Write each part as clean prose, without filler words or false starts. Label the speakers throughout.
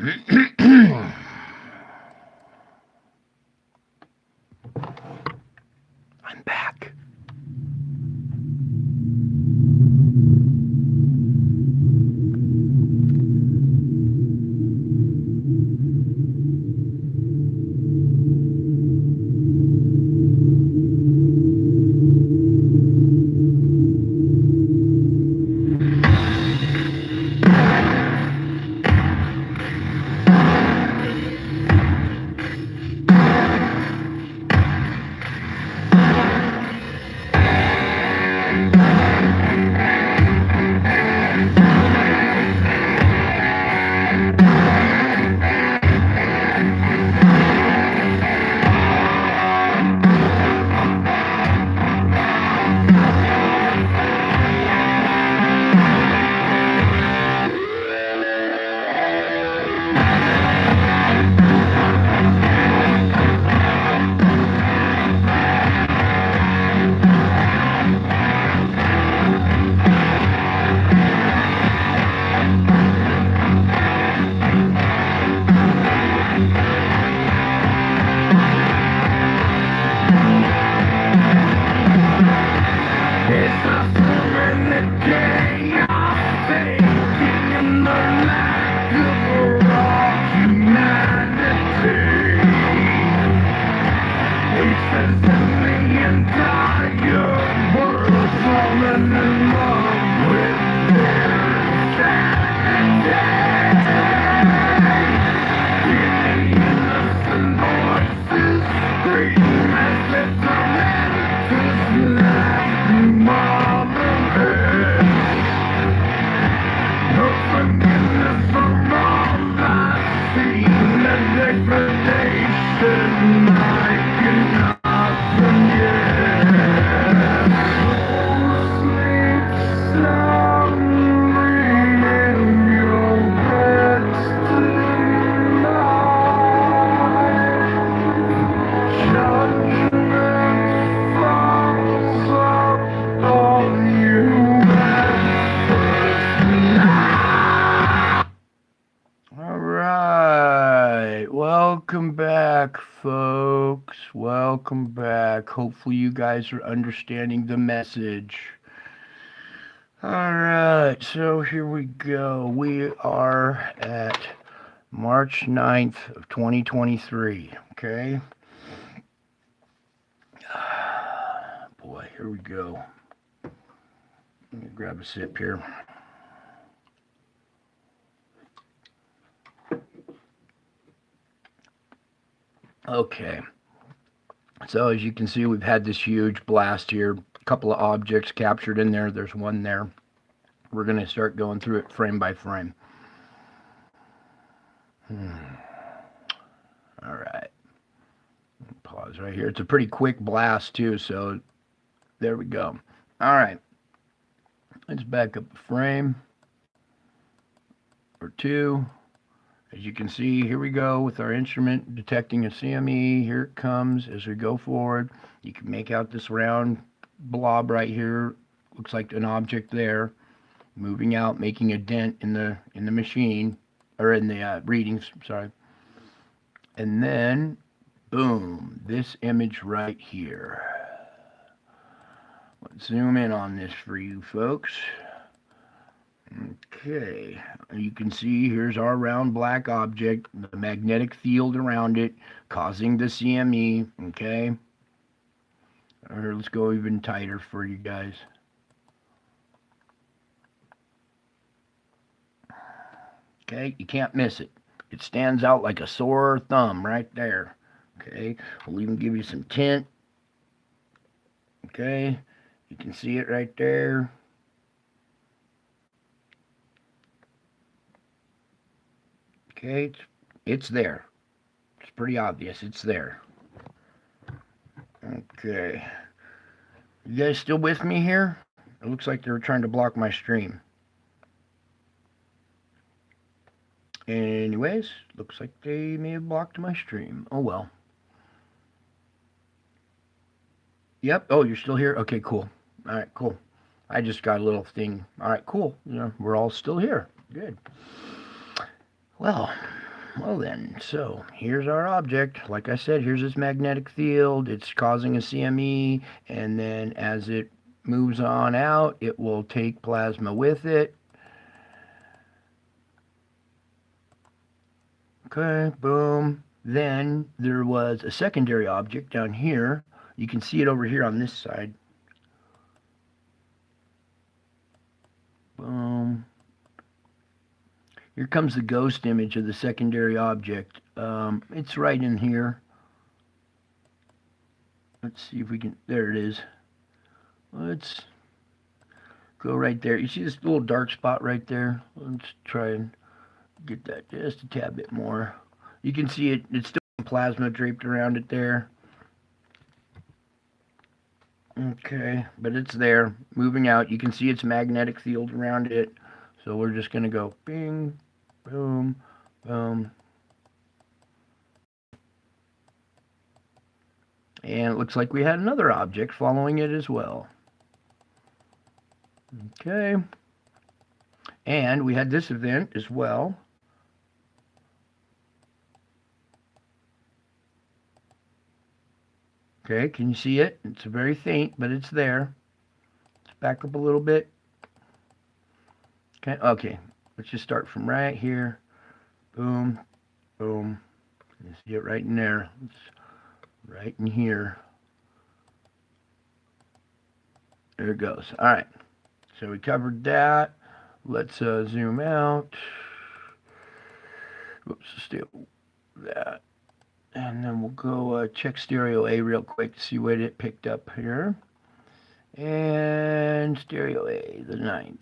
Speaker 1: I'm back. Welcome back, folks. Welcome back. Hopefully, you guys are understanding the message. All right, so here we go. We are at March 9th of 2023, okay? Boy, here we go. Let me grab a sip here. Okay. So as you can see, we've had this huge blast here. A couple of objects captured in there. There's one there. We're going to start going through it frame by frame. All right. Pause right here. It's a pretty quick blast too, so there we go. All right. Let's back up a frame or two. As you can see, here we go with our instrument detecting a CME. Here it comes as we go forward. You can make out this round blob right here. Looks like an object there. Moving out, making a dent in the machine, or in the readings, sorry. And then, boom, this image right here. Let's zoom in on this for you folks. Okay, you can see here's our round black object, the magnetic field around it causing the CME, okay? Or let's go even tighter for you guys. Okay, you can't miss it. It stands out like a sore thumb right there. Okay, we'll even give you some tint. Okay, you can see it right there. Okay, it's there. It's pretty obvious. It's there. Okay. You guys still with me here? It looks like they were trying to block my stream. Anyways, looks like they may have blocked my stream. Oh well. Yep. Oh, you're still here? Okay, cool. All right, cool. I just got a little thing. All right, cool. You know, we're all still here. Good. Well, Well then, so here's our object. Like I said, here's its magnetic field. It's causing a CME, and then as it moves on out, it will take plasma with it. Okay, boom. Then there was a secondary object down here. You can see it over here on this side. Boom. Here comes the ghost image of the secondary object. It's right in here. Let's see if we can, there it is. Let's go right there. You see this little dark spot right there? Let's try and get that just a tad bit more. You can see it, it's still plasma draped around it there. Okay, but it's there, moving out. You can see its magnetic field around it. So we're just going to go bing, boom, boom. And it looks like we had another object following it as well. Okay. And we had this event as well. Okay, can you see it? It's very faint, but it's there. Let's back up a little bit. Okay, let's just start from right here. Boom, boom. You see it right in there. It's right in here. There it goes. All right, so we covered that. Let's zoom out. Whoops, still that. And then we'll go check stereo A real quick to see what it picked up here. And stereo A, the 9th.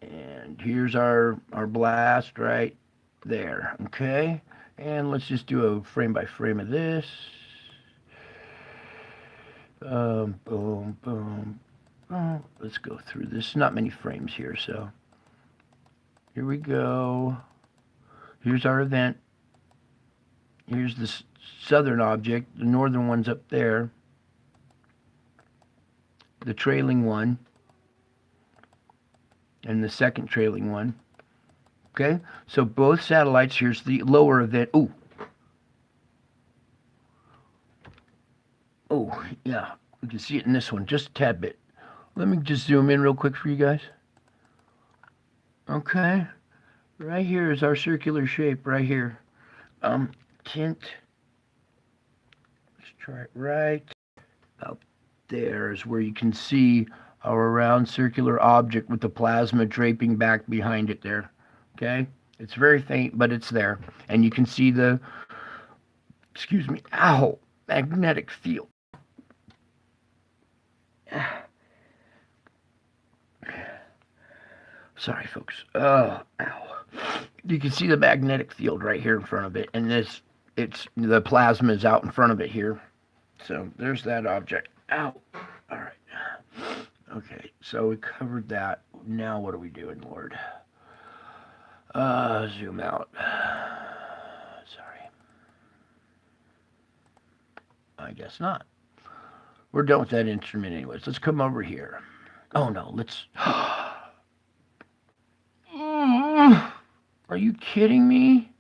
Speaker 1: And here's our blast right there, okay? And let's just do a frame by frame of this. Boom, boom, boom. Let's go through this. Not many frames here, so here we go. Here's our event. Here's the southern object. The northern one's up there. The trailing one. And the second trailing one. Okay? So both satellites, here's the lower event. Ooh. Oh, yeah. We can see it in this one just a tad bit. Let me just zoom in real quick for you guys. Okay. Right here is our circular shape right here. Tint. Let's try it right about there is where you can see our round circular object with the plasma draping back behind it there. Okay? It's very faint, but it's there. And you can see the, excuse me, ow, magnetic field. Sorry, folks. Oh, ow. You can see the magnetic field right here in front of it, and the plasma is out in front of it here. So there's that object. Ow. All right. Okay, so we covered that. Now what are we doing, Lord? Zoom out. Sorry. I guess not. We're done with that instrument anyways. Let's come over here. Oh no, let's... Are you kidding me?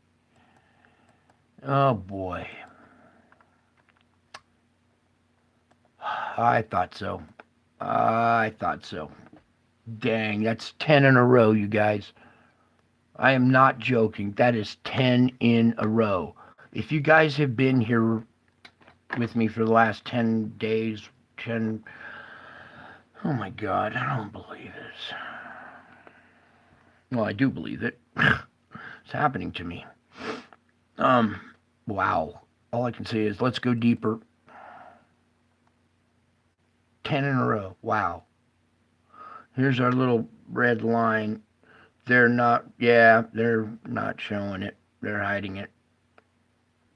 Speaker 1: Oh boy. I thought so. I thought so. Dang, that's 10 in a row, you guys. I am not joking. That is 10 in a row. If you guys have been here with me for the last 10 days, oh my God, I don't believe this. Well, I do believe it. It's happening to me. Wow. All I can say is let's go deeper. 10 in a row. Wow. Here's our little red line. They're not showing it. They're hiding it.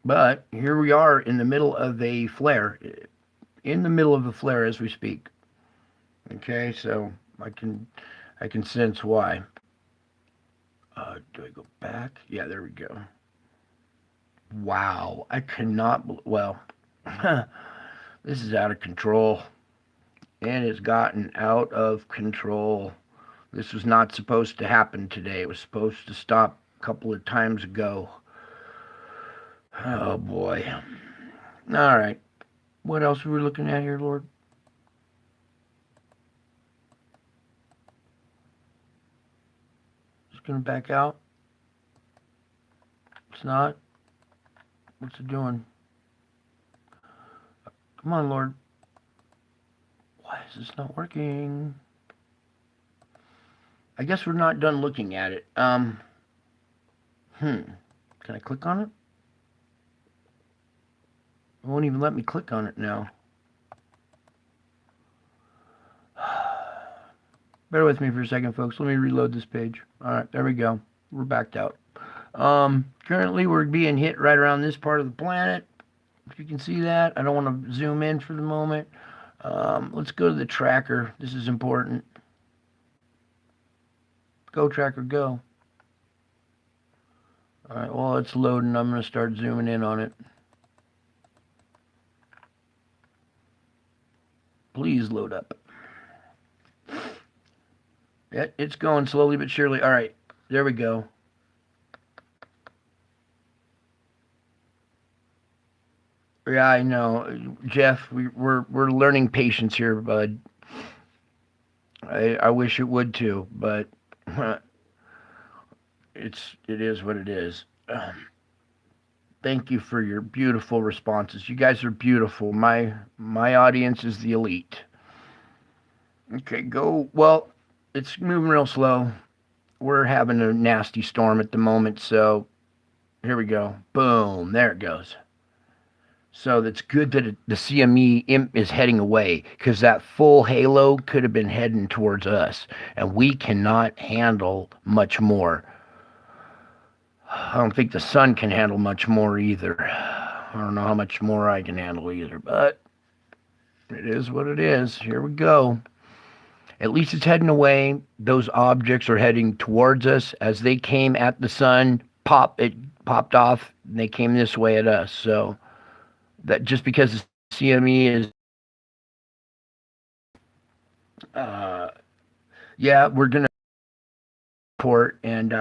Speaker 1: But here we are in the middle of a flare. In the middle of a flare as we speak. Okay, so I can sense why. Do I go back? Yeah, there we go. Wow, I cannot, well, this is out of control. And it's gotten out of control. This was not supposed to happen today. It was supposed to stop couple of times ago. Oh boy. All right. What else are we looking at here, Lord? It's going to back out. It's not. What's it doing? Come on, Lord. Why is this not working? I guess we're not done looking at it. Can I click on it? It won't even let me click on it now. Bear with me for a second, folks. Let me reload this page. All right, there we go. We're backed out. Currently, we're being hit right around this part of the planet. If you can see that, I don't want to zoom in for the moment. Let's go to the tracker. This is important. Go, tracker, go. All right, well, it's loading. I'm going to start zooming in on it. Please load up. Yeah, it's going slowly but surely. All right, there we go. Yeah, I know, Jeff. We're learning patience here, bud. I wish it would too, but it is what it is. Thank you for your beautiful responses. You guys are beautiful. My audience is the elite. Okay, go. Well, it's moving real slow. We're having a nasty storm at the moment, so here we go. Boom, there it goes. So that's good that the CME is heading away, because that full halo could have been heading towards us, and we cannot handle much more. I don't think the sun can handle much more either. I don't know how much more I can handle either, but it is what it is. Here we go. At least it's heading away. Those objects are heading towards us. As they came at the sun, it popped off, and they came this way at us. So that just because the CME is, yeah, we're gonna report, and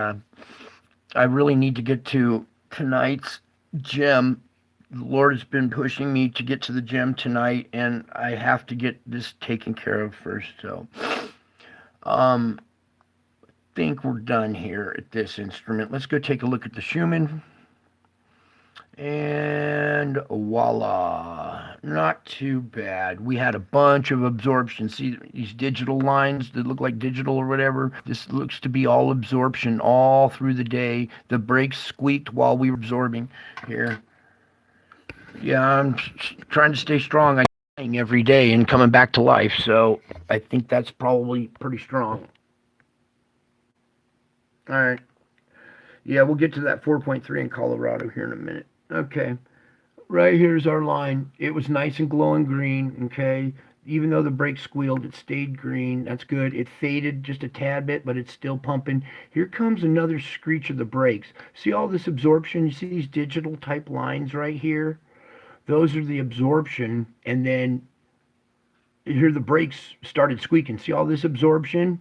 Speaker 1: I really need to get to tonight's gym. The Lord has been pushing me to get to the gym tonight, and I have to get this taken care of first. So, think we're done here at this instrument. Let's go take a look at the Schumann. And voila, not too bad. We had a bunch of absorption. See these digital lines that look like digital or whatever? This looks to be all absorption all through the day. The brakes squeaked while we were absorbing here. Yeah, I'm trying to stay strong. I'm dying every day and coming back to life, so I think that's probably pretty strong. All right. Yeah, we'll get to that 4.3 in Colorado here in a minute. Okay. Right here's our line. It was nice and glowing green, okay? Even though the brake squealed, it stayed green. That's good. It faded just a tad bit, but it's still pumping. Here comes another screech of the brakes. See all this absorption? You see these digital type lines right here? Those are the absorption, and then here the brakes started squeaking. See all this absorption?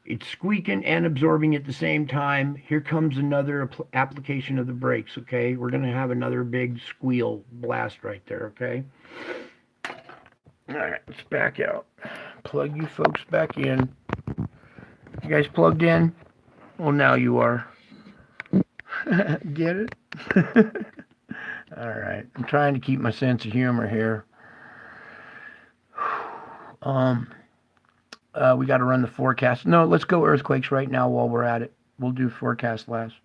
Speaker 1: It's squeaking and absorbing at the same time. Here comes another application of the brakes, okay? We're going to have another big squeal blast right there, okay? All right, let's back out. Plug you folks back in. You guys plugged in? Well, now you are. Get it? All right. I'm trying to keep my sense of humor here. We got to run the forecast. No, let's go earthquakes right now while we're at it. We'll do forecast last.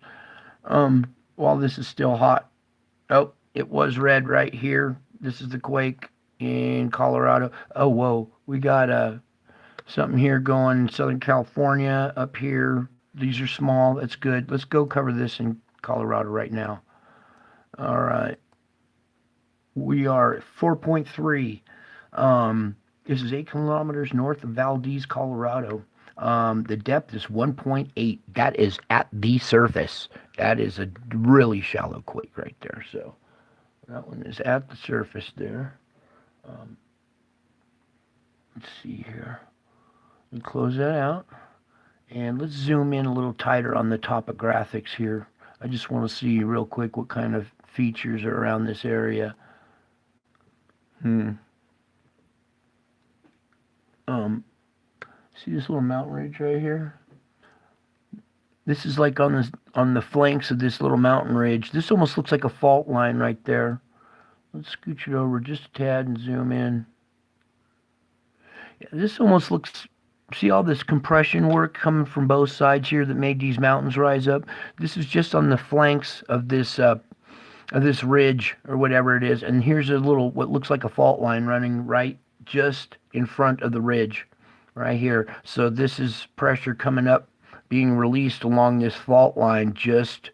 Speaker 1: While this is still hot. Oh, it was red right here. This is the quake in Colorado. Oh, whoa. We got something here going in Southern California up here. These are small. That's good. Let's go cover this in Colorado right now. All right. We are at 4.3. This is 8 kilometers north of Valdez, Colorado. The depth is 1.8. That is at the surface. That is a really shallow quake right there. So that one is at the surface there. Let's see here. Let me close that out. And let's zoom in a little tighter on the topographics here. I just want to see real quick what kind of features are around this area. Um, See this little mountain ridge right here? This is like on the flanks of this little mountain ridge. This almost looks like a fault line right there. Let's scooch it over just a tad and zoom in. Yeah, this almost looks, see all this compression work coming from both sides here that made these mountains rise up? This is just on the flanks of this ridge or whatever it is. And here's a little, what looks like a fault line running right just in front of the ridge right here. So this is pressure coming up, being released along this fault line just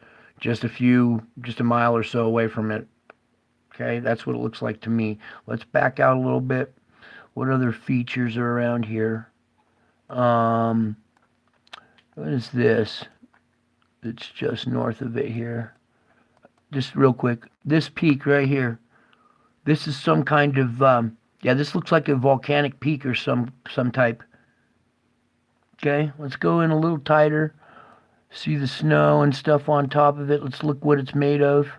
Speaker 1: a mile or so away from it. Okay, that's what it looks like to me. Let's back out a little bit. What other features are around here? What is this? It's just north of it here. Just real quick, this peak right here. This is some kind of yeah, this looks like a volcanic peak or some type. Okay, let's go in a little tighter. See the snow and stuff on top of it. Let's look what it's made of.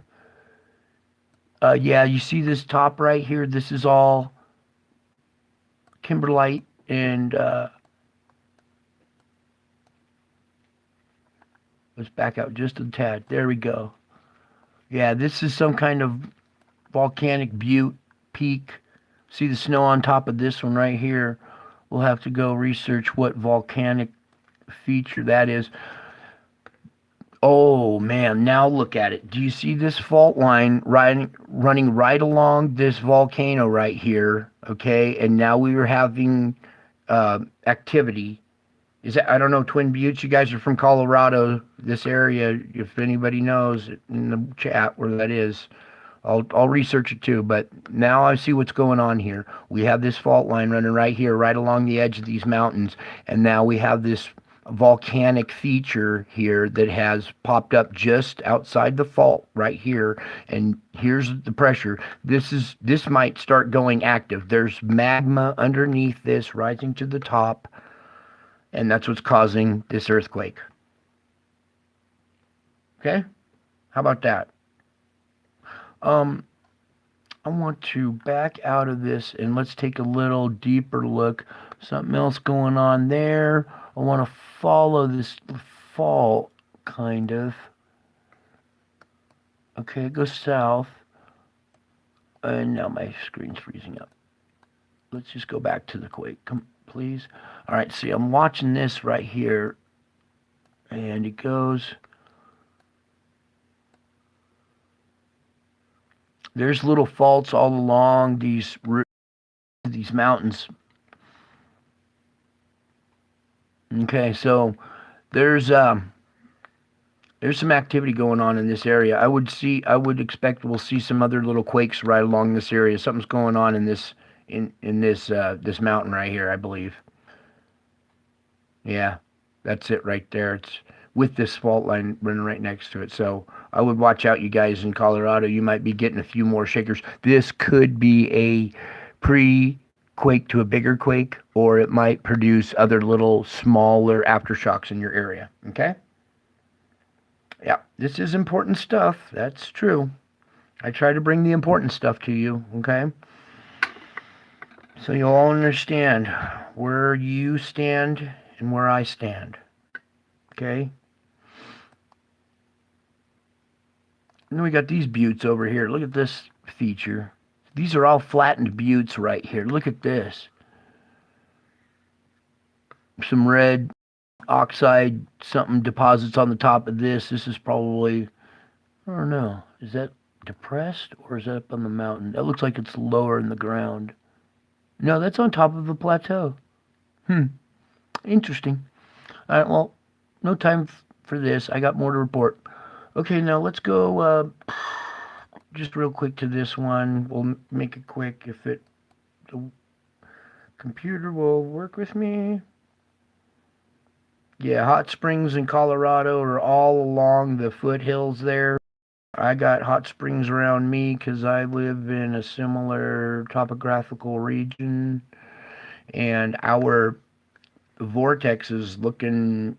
Speaker 1: Yeah, you see this top right here? This is all kimberlite and let's back out just a tad. There we go. Yeah, this is some kind of volcanic butte peak. See the snow on top of this one right here. We'll have to go research what volcanic feature that is. Oh man, now look at it. Do you see this fault line running right along this volcano right here? Okay, and now we are having activity. Is that, I don't know, Twin Buttes? You guys are from Colorado, this area. If anybody knows in the chat where that is, I'll research it too. But now I see what's going on here. We have this fault line running right here, right along the edge of these mountains, and now we have this volcanic feature here that has popped up just outside the fault right here, and here's the pressure. This might start going active. There's magma underneath this rising to the top, and that's what's causing this earthquake. Okay, how about that? I want to back out of this and let's take a little deeper look. Something else going on there. I want to follow this fault, kind of. Okay, go south. And now my screen's freezing up. Let's just go back to the quake, please. All right, see, I'm watching this right here. And it goes... There's little faults all along these mountains. Okay, so there's some activity going on in this area. I would expect we'll see some other little quakes right along this area. Something's going on in this this mountain right here, I believe. Yeah, that's it right there. It's with this fault line running right next to it. So I would watch out, you guys in Colorado. You might be getting a few more shakers. This could be a pre-quake to a bigger quake, or it might produce other little smaller aftershocks in your area. Okay? Yeah, this is important stuff. That's true. I try to bring the important stuff to you. Okay? So you'll all understand where you stand and where I stand. Okay? And then we got these buttes over here. Look at this feature. These are all flattened buttes right here. Look at this. Some red oxide something deposits on the top of this. This is probably, I don't know, is that depressed or is that up on the mountain? That looks like it's lower in the ground. No, that's on top of a plateau. Interesting. All right, well, no time for this. I got more to report. Okay, now let's go just real quick to this one. We'll make it quick if the computer will work with me. Yeah, hot springs in Colorado are all along the foothills there. I got hot springs around me because I live in a similar topographical region, and our vortex is looking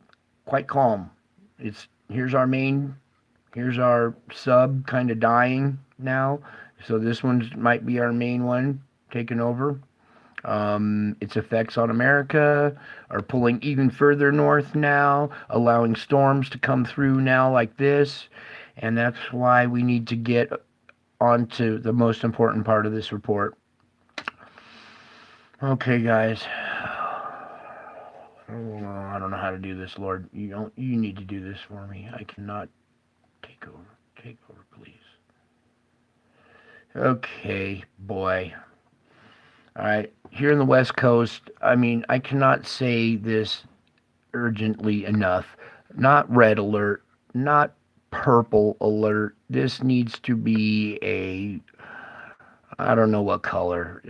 Speaker 1: quite calm. Here's our main, here's our sub kind of dying now. So this one might be our main one taking over. Its effects on America are pulling even further north now, allowing storms to come through now like this. And that's why we need to get onto the most important part of this report. Okay, guys. Oh, I don't know how to do this, Lord. You need to do this for me. I cannot take over. Take over, please. Okay, boy. All right, here in the West Coast, I mean, I cannot say this urgently enough. Not red alert, not purple alert. This needs to be a, I don't know what color,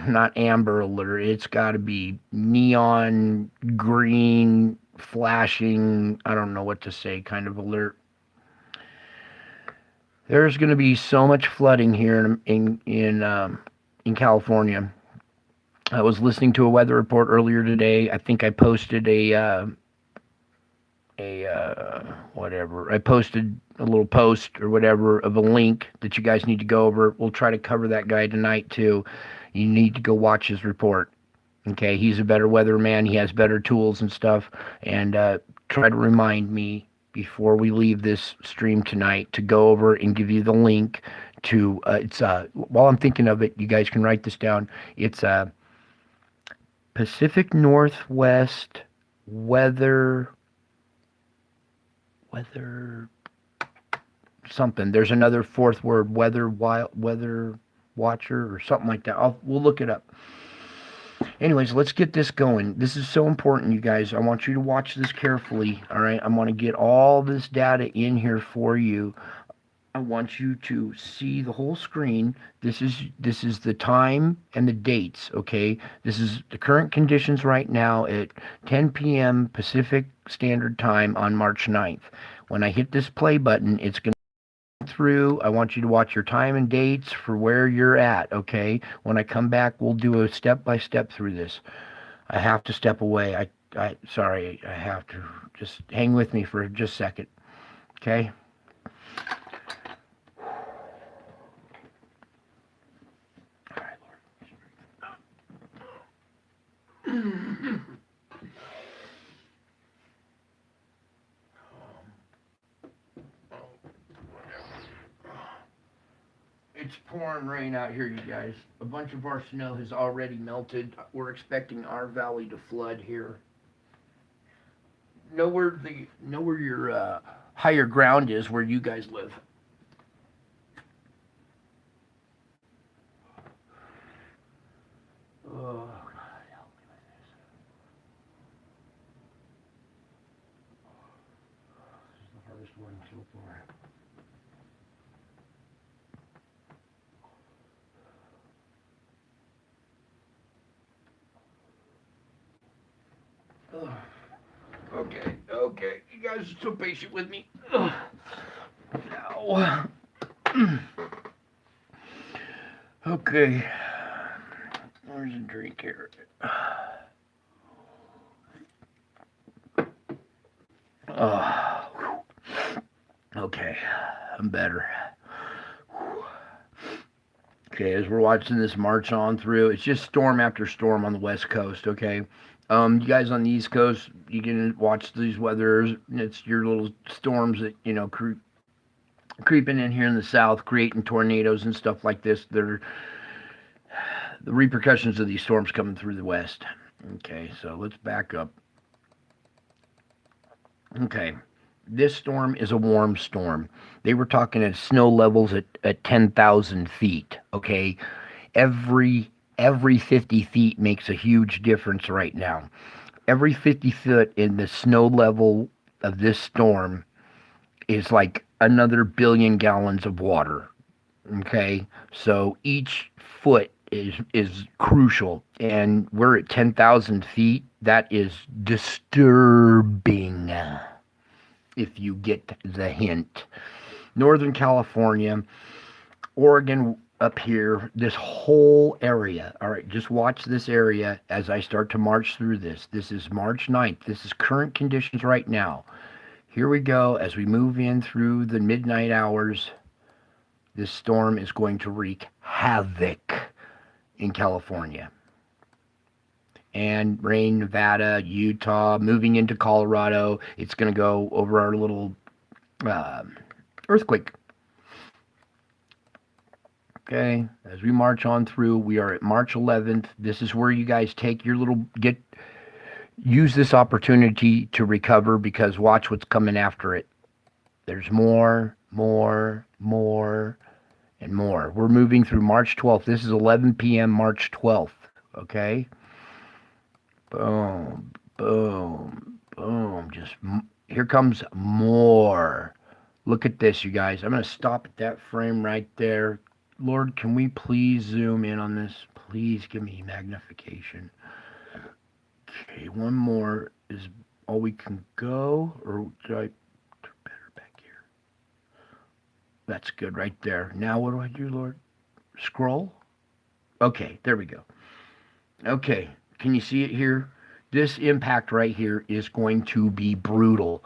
Speaker 1: not amber alert. It's got to be neon green, flashing, I don't know what to say, kind of alert. There's going to be so much flooding here in California. I was listening to a weather report earlier today. I think I posted whatever. I posted a little post or whatever of a link that you guys need to go over. We'll try to cover that guy tonight too. You need to go watch his report. Okay, he's a better weatherman. He has better tools and stuff. And try to remind me before we leave this stream tonight to go over and give you the link to. While I'm thinking of it, you guys can write this down. It's Pacific Northwest weather something. There's another fourth word, weather watcher or something like that. We'll look it up. Anyways, let's get this going. This is so important, you guys. I want you to watch this carefully. All right, I'm going to get all this data in here for you. I want you to see the whole screen. This is the time and the dates, okay? This is the current conditions right now at 10 p.m. Pacific Standard Time on March 9th. When I hit this play button, it's going to go through. I want you to watch your time and dates for where you're at, okay? When I come back, we'll do a step-by-step through this. I have to step away. Sorry, I have to. Just hang with me for just a second, okay? It's pouring rain out here, you guys. A bunch of our snow has already melted. We're expecting our valley to flood here. Know where your higher ground is, where you guys live. Oh, God, help me with this. This is the hardest one so far. Okay. You guys are so patient with me. Now. Okay. Where's a drink here? Okay. I'm better. Okay, as we're watching this march on through, it's just storm after storm on the West Coast, okay? You guys on the East Coast, you can watch these weathers. It's your little storms that, creeping in here in the South, creating tornadoes and stuff like this. They're the repercussions of these storms coming through the West. Okay, so let's back up. Okay, this storm is a warm storm. They were talking at snow levels at 10,000 feet, okay? Every 50 feet makes a huge difference right now. Every 50 foot in the snow level of this storm is like another billion gallons of water. Okay, so each foot is crucial, and we're at 10,000 feet. That is disturbing, if you get the hint. Northern California, Oregon, up here, this whole area. All right, just watch this area as I start to march through this. This is March 9th. This is current conditions right now. Here we go. As we move in through the midnight hours, this storm is going to wreak havoc in California and rain, Nevada, Utah, moving into Colorado. It's going to go over our little earthquake. Okay, as we march on through, we are at March 11th. This is where you guys take your little, use this opportunity to recover, because watch what's coming after it. There's more, and more. We're moving through March 12th. This is 11 p.m. March 12th, okay? Boom, boom, boom. Here comes more. Look at this, you guys. I'm going to stop at that frame right there. Lord, can we please zoom in on this? Please give me magnification. Okay, one more is all we can go, or should I do better back here? That's good right there. Now what do I do, Lord? Scroll? Okay, there we go. Okay, can you see it here? This impact right here is going to be brutal.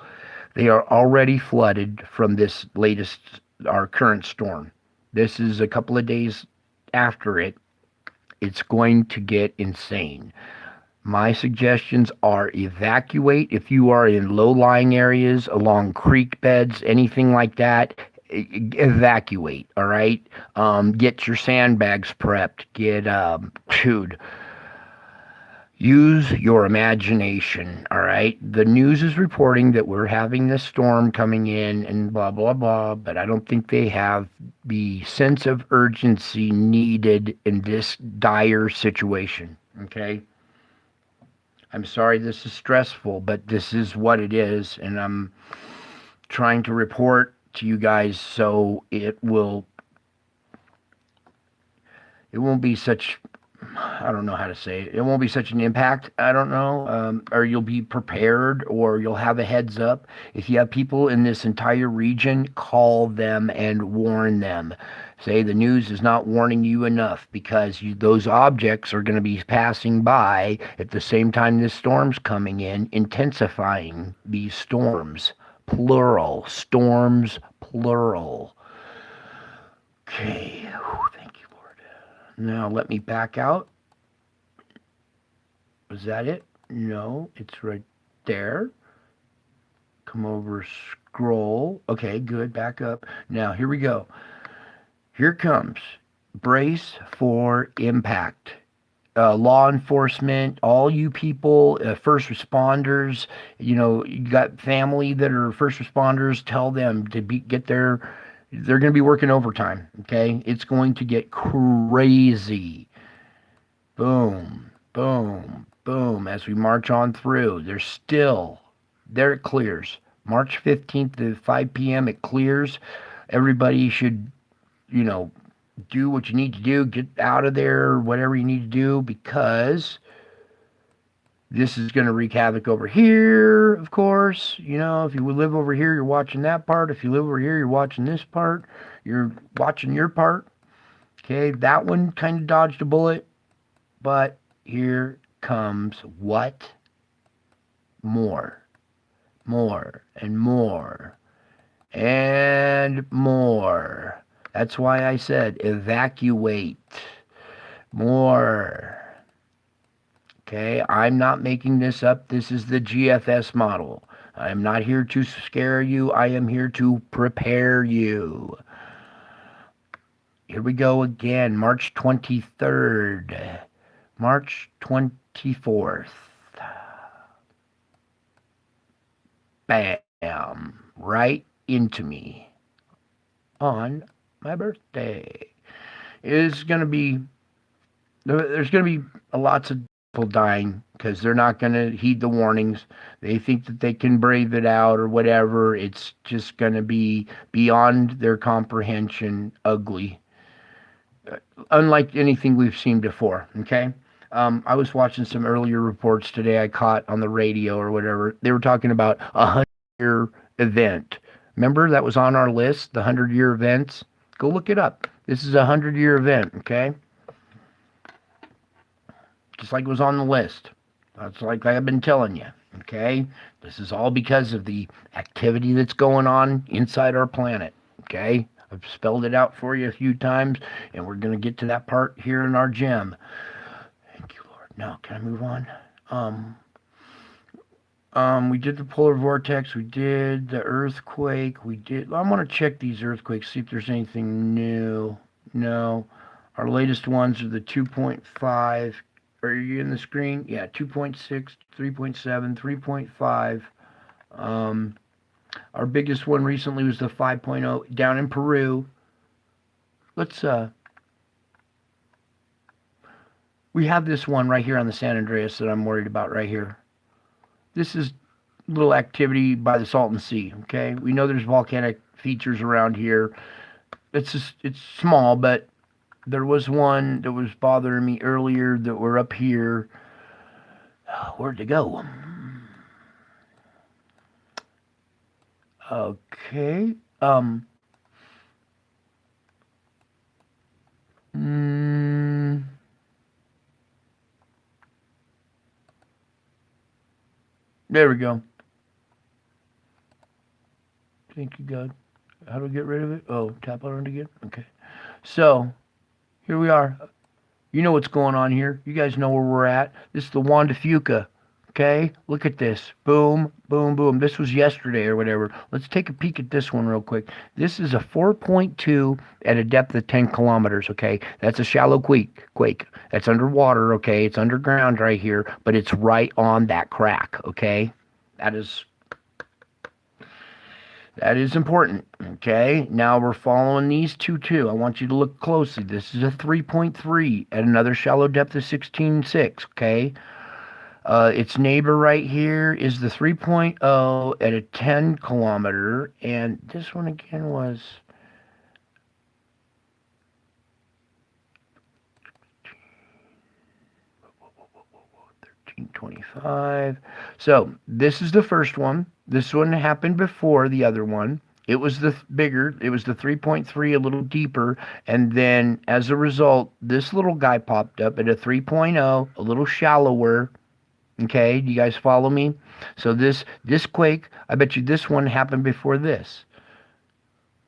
Speaker 1: They are already flooded from this latest, our current storm. This is a couple of days after it. It's going to get insane. My suggestions are evacuate if you are in low-lying areas, along creek beds, anything like that. Evacuate, all right? Get your sandbags prepped. Dude, use your imagination, all right? The news is reporting that we're having this storm coming in and blah, blah, blah, but I don't think they have the sense of urgency needed in this dire situation, okay? I'm sorry this is stressful, but this is what it is, and I'm trying to report to you guys so it won't be such, I don't know how to say it. It won't be such an impact. I don't know. Or you'll be prepared, or you'll have a heads up. If you have people in this entire region, call them and warn them. Say the news is not warning you enough, because those objects are going to be passing by at the same time this storm's coming in, intensifying these storms. Plural. Storms, plural. Okay. Thank you, Lord. Now let me back out. Was that it? No, it's right there. Come over, scroll. Okay, good, back up. Now, here we go. Here comes. Brace for impact. Law enforcement, all you people, first responders, you got family that are first responders, tell them to they're going to be working overtime, okay? It's going to get crazy. Boom, boom, boom. As we march on through, there it clears. March 15th at 5 p.m. it clears. Everybody should, do what you need to do. Get out of there, whatever you need to do, because this is going to wreak havoc over here, of course. If you live over here, you're watching that part. If you live over here, you're watching this part. You're watching your part. Okay, that one kind of dodged a bullet. But here comes what? More. More and more. And more. That's why I said evacuate. More. Okay, I'm not making this up. This is the GFS model. I'm not here to scare you. I am here to prepare you. Here we go again. March 23rd. March 24th. Bam. Right into me. On my birthday. There's going to be lots of people dying because they're not going to heed the warnings. They think that they can brave it out or whatever. It's just going to be beyond their comprehension, ugly. Unlike anything we've seen before, okay? I was watching some earlier reports today I caught on the radio or whatever. They were talking about a 100-year event. Remember that was on our list, the 100-year events? Go look it up. This is a 100-year event, okay? Just like it was on the list. That's like I've been telling you, okay? This is all because of the activity that's going on inside our planet, okay? I've spelled it out for you a few times, and we're going to get to that part here in our gem. Thank you, Lord. Now, can I move on? We did the polar vortex. We did the earthquake. I'm going to check these earthquakes, see if there's anything new. No. Our latest ones are the 2.5. Are you in the screen? Yeah, 2.6, 3.7, 3.5. Our biggest one recently was the 5.0 down in Peru. We have this one right here on the San Andreas that I'm worried about right here. This is little activity by the Salton Sea, okay? We know there's volcanic features around here. It's small, but there was one that was bothering me earlier that were up here. Where'd it go? Okay. There we go. Thank you, God. How do we get rid of it? Oh, tap on it again? Okay. So, here we are. You know what's going on here. You guys know where we're at. This is the Juan de Fuca. Okay? Look at this. Boom, boom, boom. This was yesterday or whatever. Let's take a peek at this one real quick. This is a 4.2 at a depth of 10 kilometers, okay? That's a shallow quake. That's underwater, okay? It's underground right here, but it's right on that crack, okay? That is important, okay? Now we're following these two too. I want you to look closely. This is a 3.3 at another shallow depth of 16.6, okay? Its neighbor right here is the 3.0 at a 10 kilometer, and this one again was 1325. So this is the first one. This one happened before the other one. It was the bigger, it was the 3.3, a little deeper, and then as a result, this little guy popped up at a 3.0, a little shallower. Okay, do you guys follow me? So this quake, I bet you this one happened before this.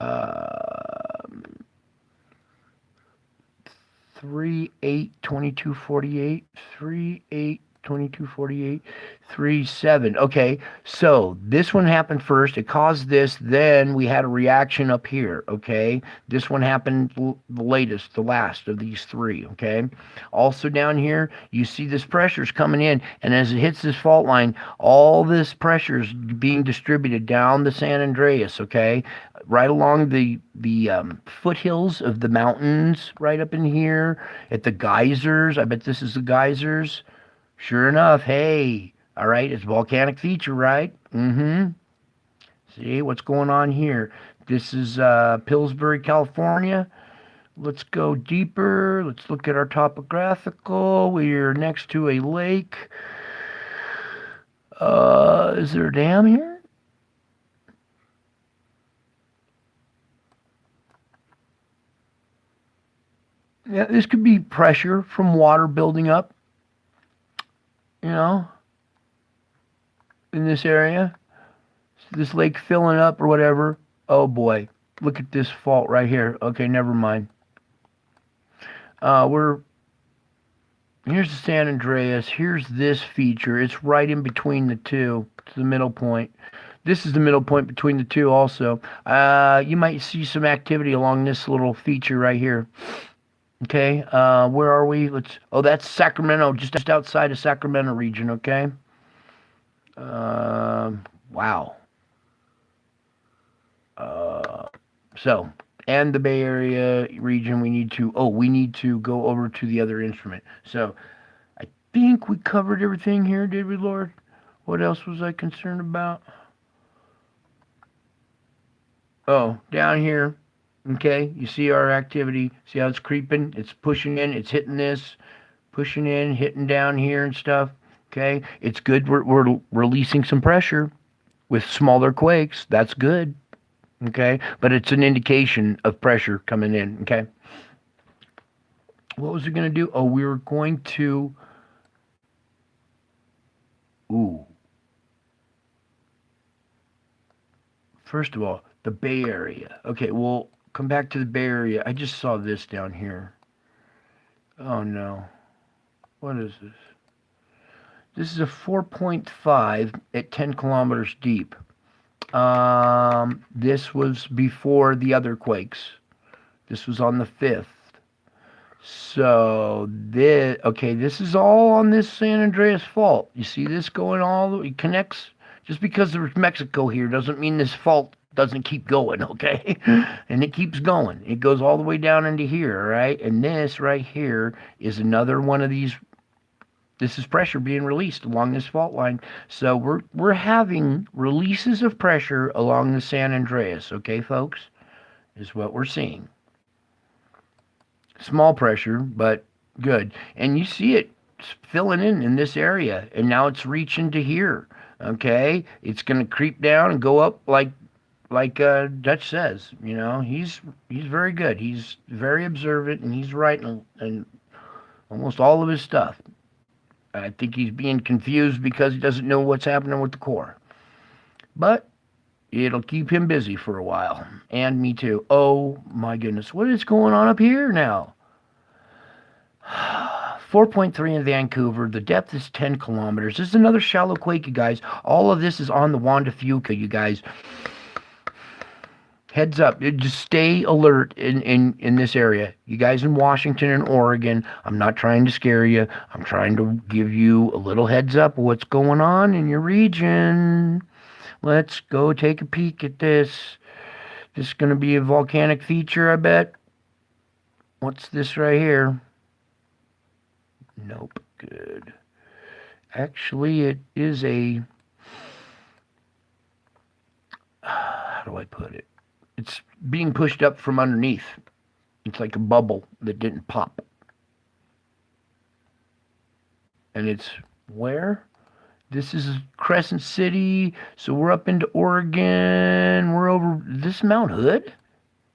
Speaker 1: 3/8/2248, 3/8/2248, 3/7. Okay, so this one happened first. It caused this. Then we had a reaction up here. Okay, this one happened the latest, the last of these three. Okay, also down here, you see this pressure's coming in, and as it hits this fault line, all this pressure is being distributed down the San Andreas. Okay, right along the foothills of the mountains, right up in here at the geysers. I bet this is the geysers. Sure enough, hey, all right, it's volcanic feature, right? See what's going on here. This is Pillsbury, California. Let's go deeper. Let's look at our topographical. We're next to a lake. Is there a dam here? Yeah, this could be pressure from water building up, you know, in this area. This lake filling up or whatever. Oh boy, look at this fault right here. Okay, never mind. Here's the San Andreas. Here's this feature. It's right in between the two. It's the middle point. This is the middle point between the two also. You might see some activity along this little feature right here. Okay, where are we? That's Sacramento, just outside of Sacramento region, okay? Wow. And the Bay Area region, we need to go over to the other instrument. So, I think we covered everything here, did we, Lord? What else was I concerned about? Oh, down here. Okay, you see our activity. See how it's creeping? It's pushing in. It's hitting this, pushing in, hitting down here and stuff. Okay, it's good. We're releasing some pressure with smaller quakes. That's good. Okay, but it's an indication of pressure coming in. Okay, what was we going to do? Oh, we were going to. Ooh, first of all, the Bay Area. Okay, well, come back to the Bay Area. I just saw this down here. Oh no, what is this? This is a 4.5 at 10 kilometers deep. This was before the other quakes. This was on the 5th. So this, okay, this is all on this San Andreas fault. You see this going all, it connects. Just because there's Mexico here doesn't mean this fault doesn't keep going, okay? And it keeps going. It goes all the way down into here, right? And this right here is another one of these. This is pressure being released along this fault line. So we're having releases of pressure along the San Andreas, okay, folks? Is what we're seeing. Small pressure, but good. And you see it filling in this area, and now it's reaching to here. Okay, it's going to creep down and go up like Dutch says. You know, he's very good. He's very observant, and he's right in almost all of his stuff. I think he's being confused because he doesn't know what's happening with the core. But it'll keep him busy for a while. And me too. Oh my goodness. What is going on up here now? 4.3 in Vancouver. The depth is 10 kilometers. This is another shallow quake, you guys. All of this is on the Juan de Fuca, you guys. Heads up. Just stay alert in this area. You guys in Washington and Oregon, I'm not trying to scare you. I'm trying to give you a little heads up of what's going on in your region. Let's go take a peek at this. This is going to be a volcanic feature, I bet. What's this right here? Nope. Good. Actually, it is a... How do I put it? It's being pushed up from underneath. It's like a bubble that didn't pop. And it's where? This is Crescent City. So we're up into Oregon. We're over... This Mount Hood?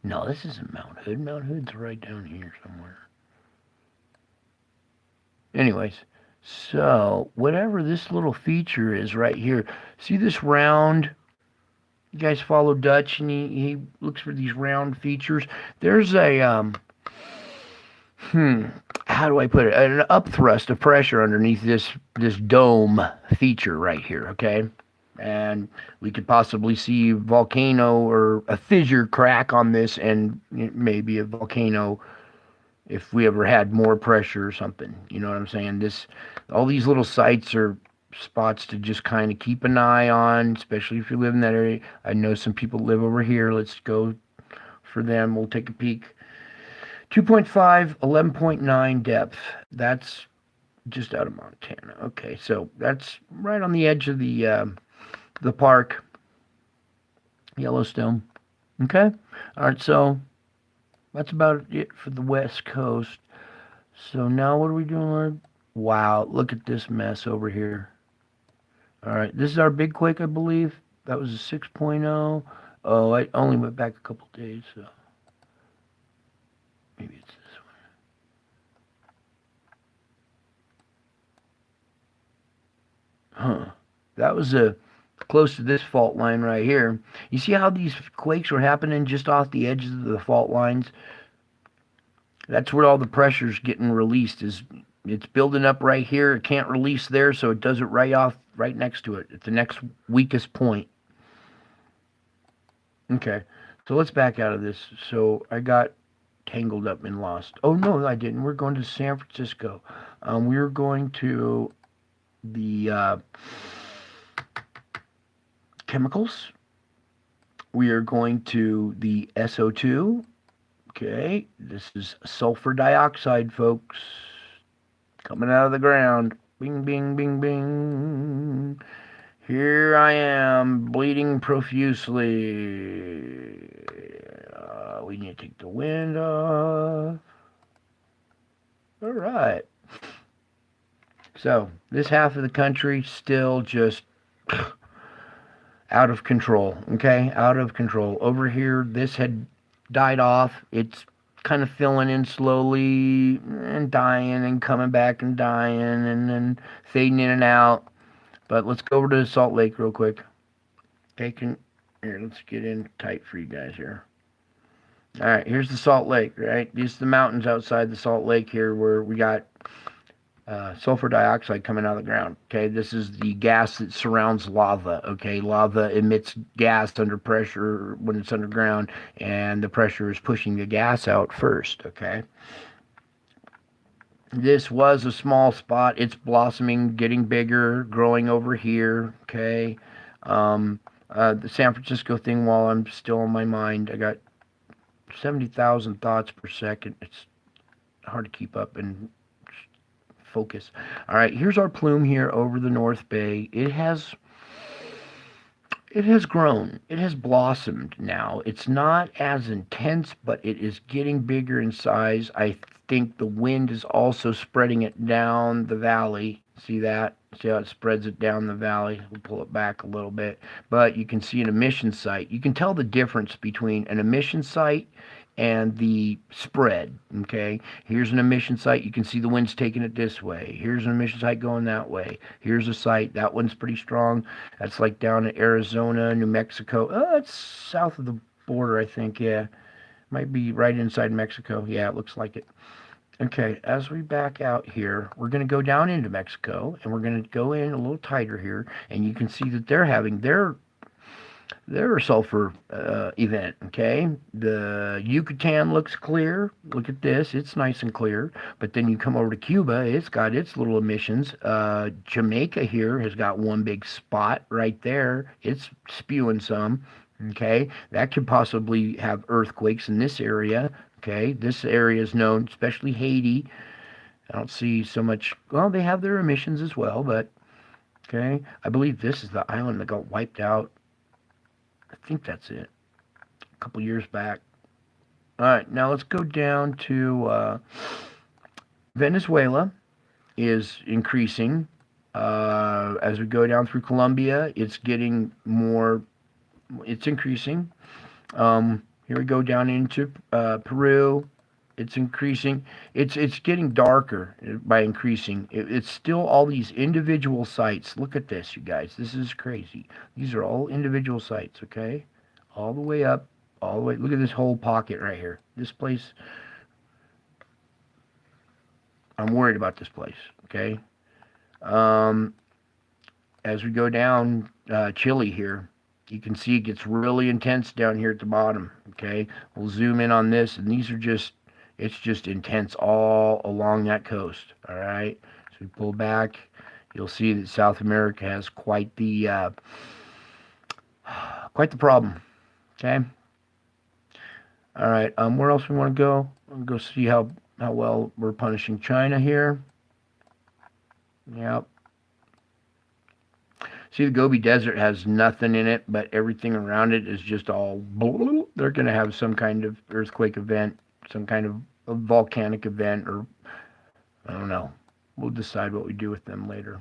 Speaker 1: No, this isn't Mount Hood. Mount Hood's right down here somewhere. Anyways, so whatever this little feature is right here, see this round? You guys follow Dutch, and he looks for these round features. There's a how do I put it? An upthrust of pressure underneath this dome feature right here. Okay, and we could possibly see a volcano or a fissure crack on this, and maybe a volcano if we ever had more pressure or something. You know what I'm saying? All these little sites are spots to just kind of keep an eye on, especially if you live in that area. I know some people live over here. Let's go for them. We'll take a peek. 2.5, 11.9 depth. That's just out of Montana. Okay, so that's right on the edge of the park, Yellowstone. Okay, all right. So that's about it for the West Coast. So now what are we doing, Lord? Wow, look at this mess over here. All right, this is our big quake, I believe. That was a 6.0. Oh, I only went back a couple days, so maybe it's this one. Huh. That was close to this fault line right here. You see how these quakes were happening just off the edges of the fault lines? That's where all the pressure's getting released. It's building up right here. It can't release there, so it does it right next to it at the next weakest point. Okay, so let's back out of this. So I got tangled up and lost. Oh no, I didn't. We're going to San Francisco. We're going to the chemicals. We are going to the SO2. Okay, this is sulfur dioxide, folks, coming out of the ground. Bing, bing, bing, bing. Here I am, bleeding profusely. We need to take the wind off. All right. So, this half of the country still just out of control. Okay, out of control. Over here, this had died off. It's kind of filling in slowly and dying and coming back and dying and then fading in and out. But let's go over to the Salt Lake real quick. Okay, here, let's get in tight for you guys here. All right, here's the Salt Lake, right? These are the mountains outside the Salt Lake here where we got sulfur dioxide coming out of the ground. Okay, this is the gas that surrounds lava. Okay, lava emits gas under pressure when it's underground, and the pressure is pushing the gas out first. Okay, this was a small spot. It's blossoming, getting bigger, growing over here. Okay, the San Francisco thing, while I'm still on my mind, I got 70,000 thoughts per second. It's hard to keep up and focus. All right, here's our plume here over the North Bay. It has grown. It has blossomed now. It's not as intense, but it is getting bigger in size. I think the wind is also spreading it down the valley. See that? See how it spreads it down the valley? We'll pull it back a little bit. But you can see an emission site. You can tell the difference between an emission site and the spread. Okay, here's an emission site. You can see the wind's taking it this way. Here's an emission site going that way. Here's a site. That one's pretty strong. That's like down in Arizona, New Mexico. Oh, it's south of the border, I think. Yeah, might be right inside Mexico. Yeah, it looks like it. Okay, as we back out here, we're going to go down into Mexico, and we're going to go in a little tighter here, and you can see that they're having their sulfur event. Okay, the Yucatan looks clear. Look at this, it's nice and clear. But then you come over to Cuba, it's got its little emissions. Jamaica here has got one big spot right there. It's spewing some. Okay, that could possibly have earthquakes in this area. Okay, this area is known, especially Haiti. I don't see so much. Well, they have their emissions as well, but okay, I believe this is the island that got wiped out. I think that's it. A couple years back. All right, now let's go down to Venezuela is increasing. As we go down through Colombia, it's getting more. It's increasing. Here we go down into Peru. It's increasing. It's getting darker by increasing. It's still all these individual sites. Look at this, you guys. This is crazy. These are all individual sites, okay? All the way up, all the way. Look at this whole pocket right here. This place, I'm worried about this place, okay? As we go down Chile here, you can see it gets really intense down here at the bottom, okay? We'll zoom in on this, and these are just, it's just intense all along that coast, all right? So we pull back, you'll see that South America has quite the problem, okay? All right, where else we want to go? We'll go see how well we're punishing China here. Yep. See, the Gobi Desert has nothing in it, but everything around it is just all. They're going to have some kind of earthquake event, some kind of a volcanic event, or I don't know. We'll decide what we do with them later.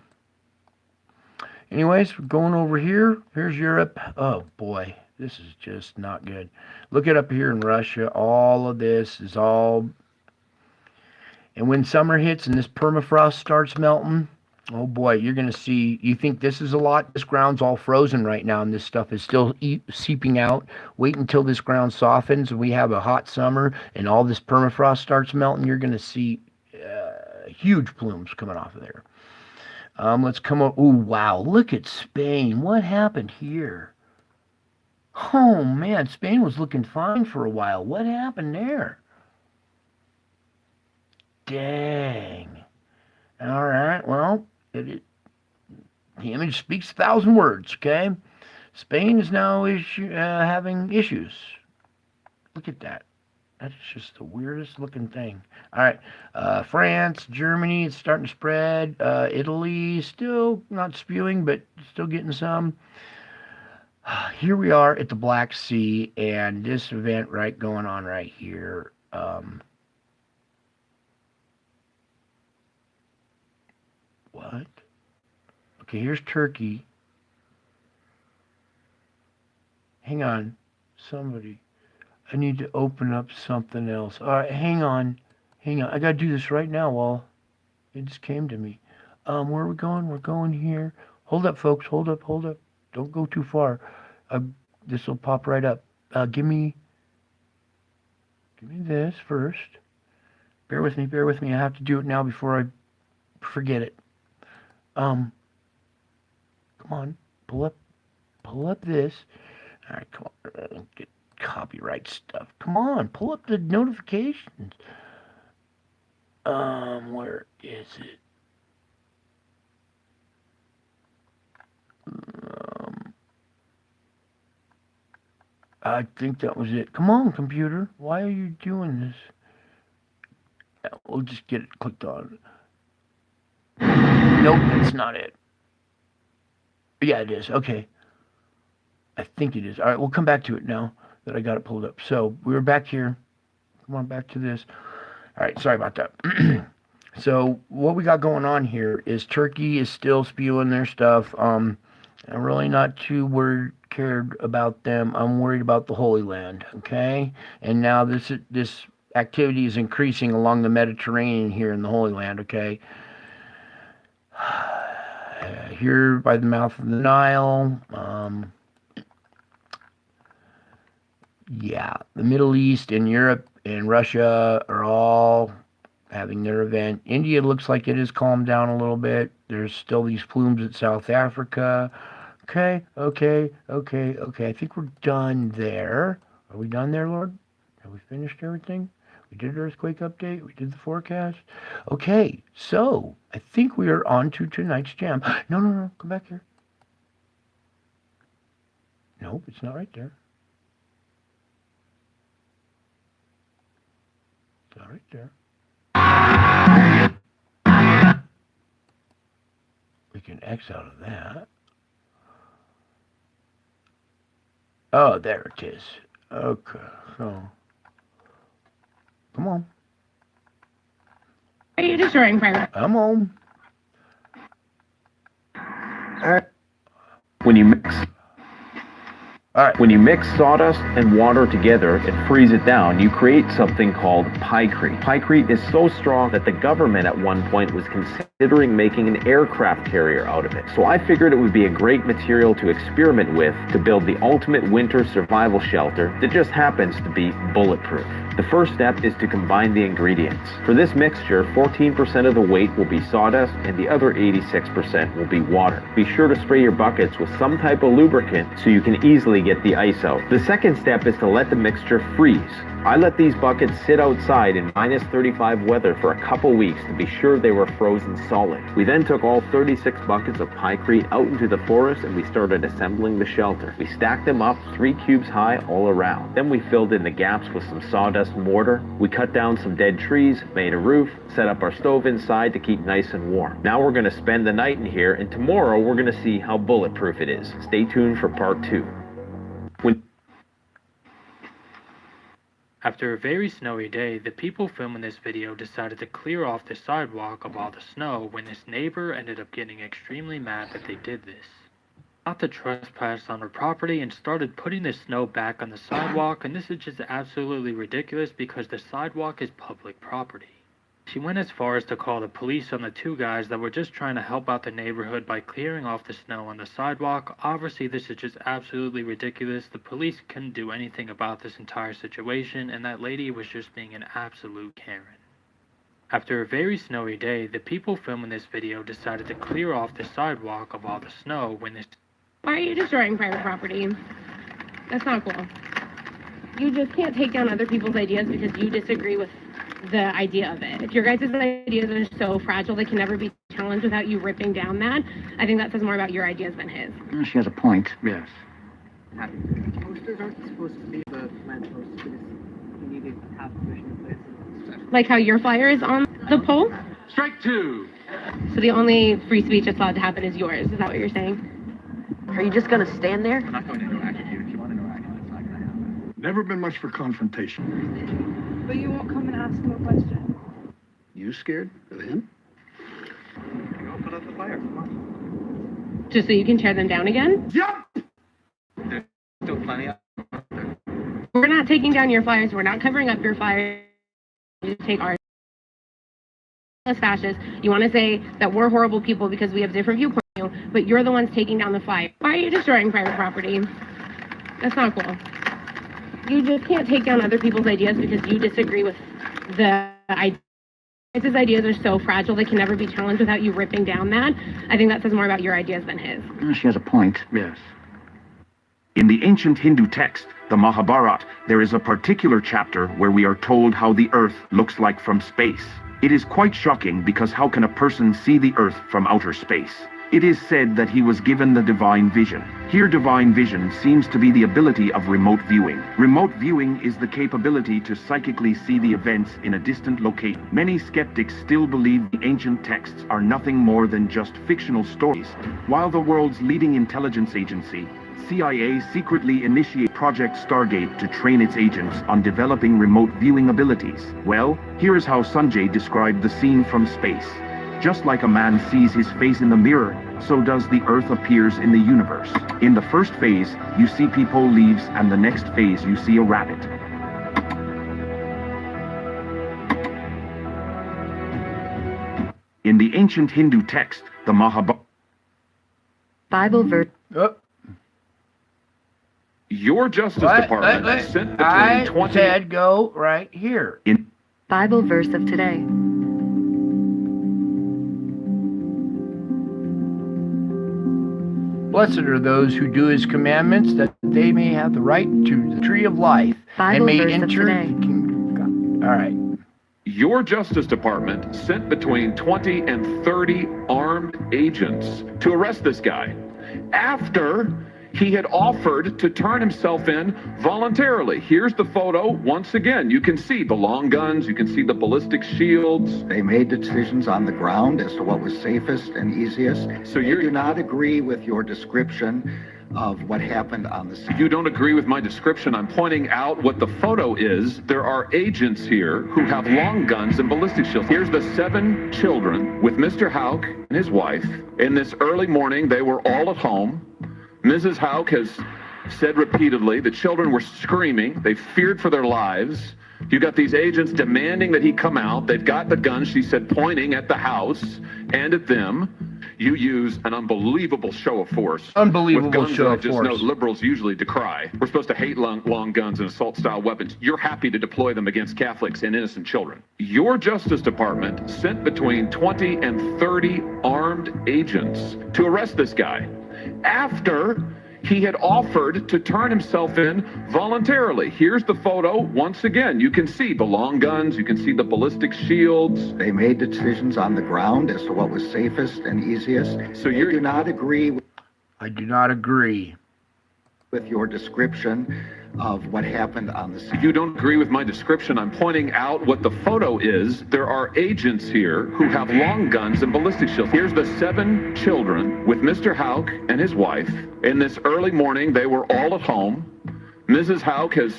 Speaker 1: Anyways, we're going over here. Here's Europe. Oh boy, this is just not good. Look at up here in Russia. All of this is all. And when summer hits and this permafrost starts melting, oh boy, you're going to see, you think this is a lot? This ground's all frozen right now, and this stuff is still seeping out. Wait until this ground softens and we have a hot summer and all this permafrost starts melting. You're going to see huge plumes coming off of there. Let's come up. Oh, wow. Look at Spain. What happened here? Oh, man. Spain was looking fine for a while. What happened there? Dang. All right. Well, the image speaks 1,000 words, okay? Spain is now having issues. Look at that. That's just the weirdest looking thing. All right. France, Germany, it's starting to spread. Italy, still not spewing, but still getting some. Here we are at the Black Sea, and this event going on right here. What? Okay, here's Turkey. Hang on. Somebody. I need to open up something else. All right, hang on. Hang on. I got to do this right now while it just came to me. Where are we going? We're going here. Hold up, folks. Hold up, hold up. Don't go too far. Uh, this will pop right up. Give me this first. Bear with me, bear with me. I have to do it now before I forget it. Come on. Pull up this. All right, come on. Get copyright stuff. Come on, pull up the notifications. Where is it? I think that was it. Come on, computer. Why are you doing this? We'll just get it clicked on. Nope, that's not it. Yeah, it is. Okay. I think it is. All right, we'll come back to it now that I got it pulled up. So we were back here. Come on, back to this. All right, sorry about that. So what we got going on here is Turkey is still spewing their stuff. I'm really not too cared about them. I'm worried about the Holy Land. Okay, and now this activity is increasing along the Mediterranean here in the Holy Land. Okay, here by the mouth of the Nile. Yeah, the Middle East and Europe and Russia are all having their event. India looks like it has calmed down a little bit. There's still these plumes at South Africa. Okay. I think we're done there. Are we done there, Lord? Have we finished everything? We did earthquake update. We did the forecast. Okay, so I think we are on to tonight's jam. No. Come back here. Nope, it's not right there. It's not right there. We can X out of that. Oh, there it is. Okay, so come on.
Speaker 2: Are you destroying private?
Speaker 1: I'm home.
Speaker 3: When you mix
Speaker 1: All right.
Speaker 3: When you mix sawdust and water together and freeze it down, you create something called piecrete. Piecrete is so strong that the government at one point was considering making an aircraft carrier out of it. So I figured it would be a great material to experiment with to build the ultimate winter survival shelter that just happens to be bulletproof. The first step is to combine the ingredients. For this mixture, 14% of the weight will be sawdust and the other 86% will be water. Be sure to spray your buckets with some type of lubricant so you can easily get the ice out. The second step is to let the mixture freeze. I let these buckets sit outside in minus 35 weather for a couple weeks to be sure they were frozen solid. We then took all 36 buckets of piecrete out into the forest and we started assembling the shelter. We stacked them up 3 cubes high all around. Then we filled in the gaps with some sawdust mortar. We cut down some dead trees, made a roof, set up our stove inside to keep nice and warm. Now we're going to spend the night in here, and tomorrow we're going to see how bulletproof it is. Stay tuned for part 2.
Speaker 4: After a very snowy day, the people filming this video decided to clear off the sidewalk of all the snow when this neighbor ended up getting extremely mad that they did this. Not to trespass on her property and started putting the snow back on the sidewalk, and this is just absolutely ridiculous because the sidewalk is public property. She went as far as to call the police on the 2 guys that were just trying to help out the neighborhood by clearing off the snow on the sidewalk. Obviously, this is just absolutely ridiculous. The police couldn't do anything about this entire situation, and that lady was just being an absolute Karen. After a very snowy day, the people filming this video decided to clear off the sidewalk of all the snow when this...
Speaker 2: Why are you destroying private property? That's not cool. You just can't take down other people's ideas because you disagree with the idea of it. If your guys' ideas are so fragile they can never be challenged without you ripping down that, I think that says more about your ideas than his.
Speaker 5: She has a point, yes.
Speaker 6: Posters aren't supposed to be the plant posts because you need to have permission to place it.
Speaker 2: Like how your flyer is on the pole?
Speaker 5: Strike 2!
Speaker 2: So the only free speech that's allowed to happen is yours. Is that what you're saying?
Speaker 6: Are you just gonna stand there?
Speaker 5: I'm not going to interact with you. If you want to interact, it's not going to happen. Never been much for confrontation.
Speaker 7: But you won't come and ask him a question.
Speaker 5: You scared of him?
Speaker 6: Go put out the fire. Come on.
Speaker 2: Just so you can tear them down again?
Speaker 5: Yep!
Speaker 6: Still plenty out there.
Speaker 2: We're not taking down your flyers. We're not covering up your flyers. You take ours. As fascists, you want to say that we're horrible people because we have different viewpoints from you, but you're the ones taking down the flag. Why are you destroying private property? That's not cool. You just can't take down other people's ideas because you disagree with the idea. His ideas are so fragile they can never be challenged without you ripping down that. I think that says more about your ideas than his.
Speaker 8: She has a point.
Speaker 5: Yes.
Speaker 8: In the ancient Hindu text, the Mahabharata, there is a particular chapter where we are told how the earth looks like from space. It is quite shocking because how can a person see the earth from outer space? It is said that he was given the divine vision. Here, divine vision seems to be the ability of remote viewing. Remote viewing is the capability to psychically see the events in a distant location. Many skeptics still believe the ancient texts are nothing more than just fictional stories, while the world's leading intelligence agency, CIA, secretly initiated Project Stargate to train its agents on developing remote viewing abilities. Well, here is how Sanjay described the scene from space. Just like a man sees his face in the mirror, so does the earth appears in the universe. In the first phase, you see peephole leaves, and the next phase you see a rabbit. In the ancient Hindu text, the Mahabharata,
Speaker 9: Bible verse.
Speaker 1: Oh,
Speaker 10: Your Justice Department sent between
Speaker 1: I
Speaker 10: 20...
Speaker 1: said go right here.
Speaker 9: Bible verse of today.
Speaker 1: Blessed are those who do his commandments, that they may have the right to the tree of life,
Speaker 9: Bible
Speaker 1: and may
Speaker 9: verse of
Speaker 1: enter
Speaker 9: today.
Speaker 1: the kingdom of God. All right.
Speaker 10: Your Justice Department sent between 20 and 30 armed agents to arrest this guy after he had offered to turn himself in voluntarily. Here's the photo. Once again, you can see the long guns, you can see the ballistic shields.
Speaker 11: They made decisions on the ground as to what was safest and easiest.
Speaker 10: So
Speaker 11: I do not agree with your description of what happened on the scene.
Speaker 10: You don't agree with my description. I'm pointing out what the photo is. There are agents here who have long guns and ballistic shields. Here's the 7 children with Mr. Hauk and his wife. In this early morning, they were all at home. Mrs. Hauk has said repeatedly the children were screaming. They feared for their lives. You got these agents demanding that he come out. They've got the guns, she said, pointing at the house and at them. You use an unbelievable show of force.
Speaker 1: Unbelievable
Speaker 10: with guns
Speaker 1: show
Speaker 10: that I
Speaker 1: of
Speaker 10: just
Speaker 1: force.
Speaker 10: know liberals usually decry. We're supposed to hate long guns and assault-style weapons. You're happy to deploy them against Catholics and innocent children. Your Justice Department sent between 20 and 30 armed agents to arrest this guy after he had offered to turn himself in voluntarily. Here's the photo. Once again, you can see the long guns, you can see the ballistic shields.
Speaker 11: They made decisions on the ground as to what was safest and easiest.
Speaker 10: So
Speaker 11: I do not agree
Speaker 1: I do not agree.
Speaker 11: with your description of what happened on the scene.
Speaker 10: You don't agree with my description. I'm pointing out what the photo is. There are agents here who have long guns and ballistic shields. Here's the 7 children with Mr. Hauk and his wife. In this early morning, they were all at home. Mrs. Hauk has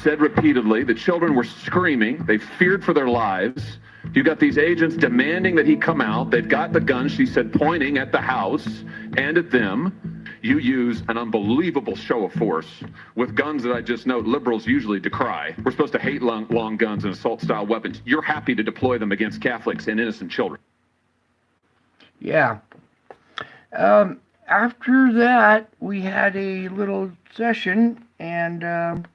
Speaker 10: said repeatedly the children were screaming. They feared for their lives. You got these agents demanding that he come out. They've got the guns, she said, pointing at the house and at them. You use an unbelievable show of force with guns that I just note liberals usually decry. We're supposed to hate long guns and assault-style weapons. You're happy to deploy them against Catholics and innocent children.
Speaker 1: Yeah. After that, we had a little session, and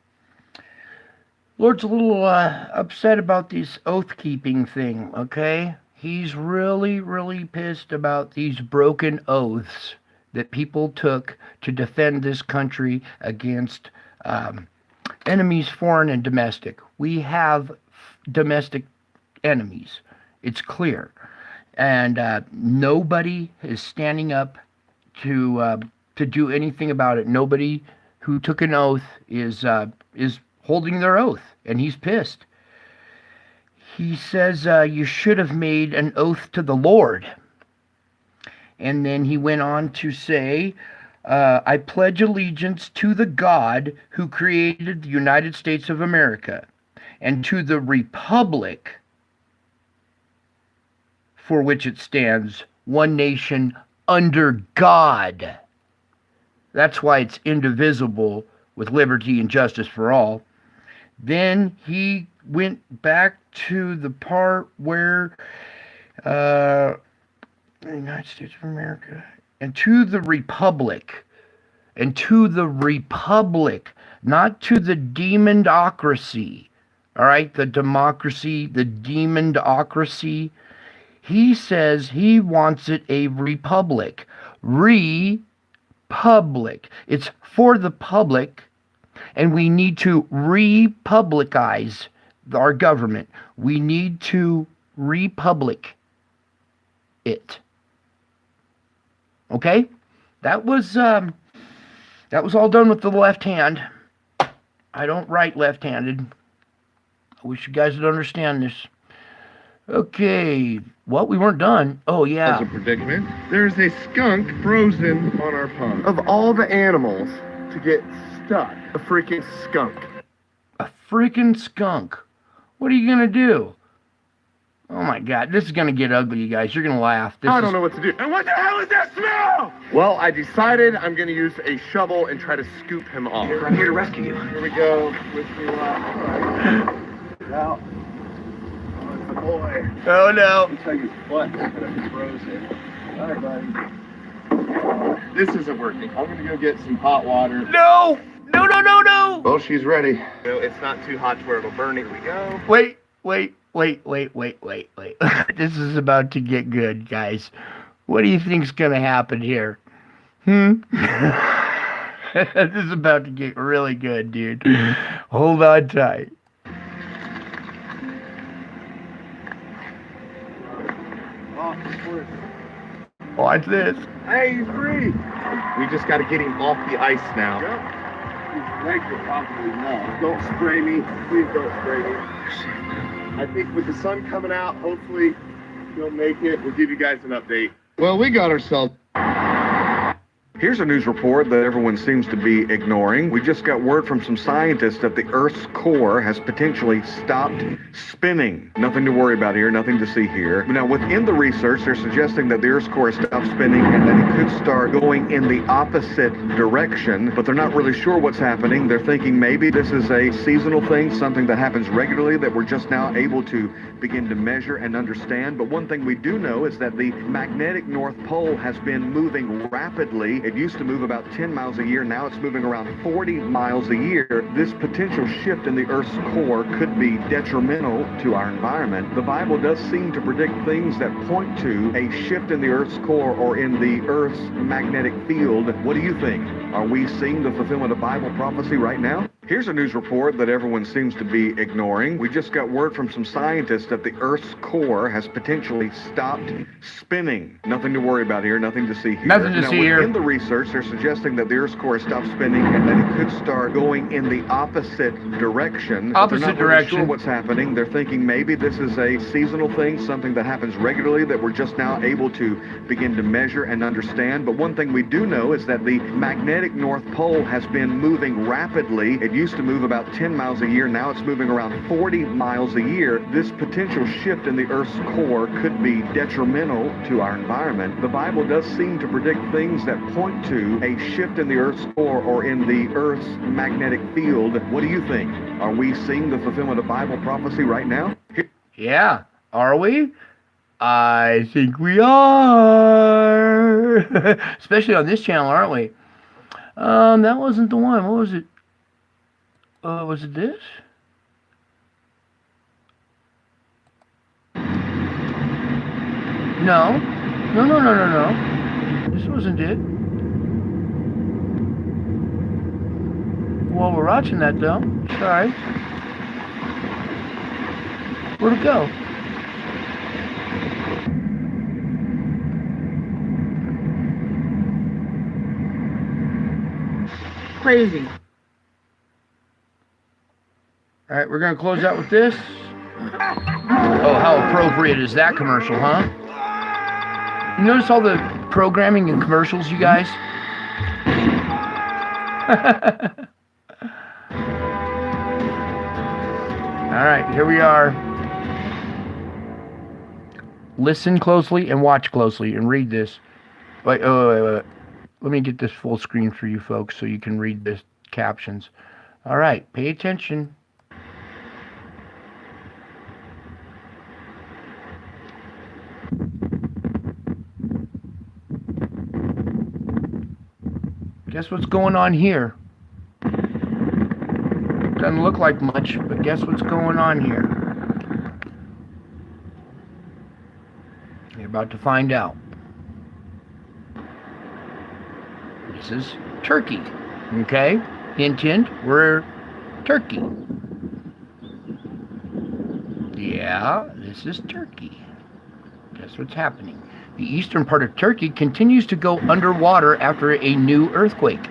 Speaker 1: Lord's a little upset about this oath-keeping thing, okay? He's really, really pissed about these broken oaths that people took to defend this country against enemies, foreign and domestic. We have domestic enemies. It's clear. And nobody is standing up to do anything about it. Nobody who took an oath is holding their oath, and he's pissed. He says, you should have made an oath to the Lord. And then he went on to say, I pledge allegiance to the God who created the United States of America and to the republic for which it stands, one nation under God. That's why it's indivisible with liberty and justice for all. Then he went back to the part where the United States of America, and to the republic, not to the demondocracy. All right, the democracy, the demondocracy. He says he wants it a republic. Republic. It's for the public, and we need to republicize our government. We need to republic it. Okay? That was all done with the left hand. I don't write left-handed. I wish you guys would understand this. Okay, well, we weren't done. Oh, yeah.
Speaker 12: As a predicament, there's a skunk frozen on our pond. Of all the animals to get stuck, a freaking skunk.
Speaker 1: A freaking skunk. What are you going to do? Oh, my God. This is going to get ugly, you guys. You're going to laugh.
Speaker 12: I don't know what to do. And what the hell is that smell? Well, I decided I'm going to use a shovel and try to scoop him off.
Speaker 11: I'm here to rescue you.
Speaker 12: Here we go. Wish me luck. Now, oh, boy.
Speaker 1: Oh, no.
Speaker 12: Looks like his butt's gonna frozen. All right, buddy. This isn't working. I'm going to go get some hot water.
Speaker 1: No! No, no, no, no!
Speaker 12: Well, she's ready. No, it's not too hot to where it'll burn. Here we go.
Speaker 1: Wait. This is about to get good, guys. What do you think's gonna happen here? This is about to get really good, dude. Hold on tight. Watch this.
Speaker 12: Hey, he's free. We just got to get him off the ice now.
Speaker 5: Yep. His legs are probably numb. Don't spray me. Please don't spray me.
Speaker 12: I think with the sun coming out, hopefully he'll make it. We'll give you guys an update. Well, we got ourselves...
Speaker 13: Here's a news report that everyone seems to be ignoring. We just got word from some scientists that the Earth's core has potentially stopped spinning. Nothing to worry about here, nothing to see here. Now, within the research, they're suggesting that the Earth's core has stopped spinning and that it could start going in the opposite direction, but they're not really sure what's happening. They're thinking maybe this is a seasonal thing, something that happens regularly that we're just now able to begin to measure and understand. But one thing we do know is that the magnetic North Pole has been moving rapidly. It used to move about 10 miles a year. Now it's moving around 40 miles a year. This potential shift in the Earth's core could be detrimental to our environment. The Bible does seem to predict things that point to a shift in the Earth's core or in the Earth's magnetic field. What do you think? Are we seeing the fulfillment of Bible prophecy right now? Here's a news report that everyone seems to be ignoring. We just got word from some scientists that the Earth's core has potentially stopped spinning. Nothing to worry about here, nothing to see here.
Speaker 1: Nothing to see here.
Speaker 13: In the research, they're suggesting that the Earth's core has stopped spinning and that it could start going in the opposite direction.
Speaker 1: Opposite
Speaker 13: they're not
Speaker 1: direction.
Speaker 13: Really sure what's happening. They're thinking maybe this is a seasonal thing, something that happens regularly that we're just now able to begin to measure and understand. But one thing we do know is that the magnetic North Pole has been moving rapidly. It used to move about 10 miles a year. Now it's moving around 40 miles a year. This potential shift in the Earth's core could be detrimental to our environment. The Bible does seem to predict things that point to a shift in the Earth's core or in the Earth's magnetic field. What do you think? Are we seeing the fulfillment of Bible prophecy right now?
Speaker 1: Yeah, are we? I think we are. Especially on this channel, aren't we? That wasn't the one. What was it? Was it this? No. No. This wasn't it. Well, we're watching that, though. Sorry. Where'd it go?
Speaker 6: Crazy.
Speaker 1: All right, we're going to close out with this. Oh, how appropriate is that commercial, huh? You notice all the programming and commercials, you guys? All right, here we are. Listen closely and watch closely and read this. Wait. Let me get this full screen for you folks so you can read this captions. All right, pay attention. Guess what's going on here? Doesn't look like much, but guess what's going on here? You're about to find out. This is Turkey, okay? Hint, hint, we're Turkey. Yeah, this is Turkey. Guess what's happening? The eastern part of Turkey continues to go underwater after a new earthquake.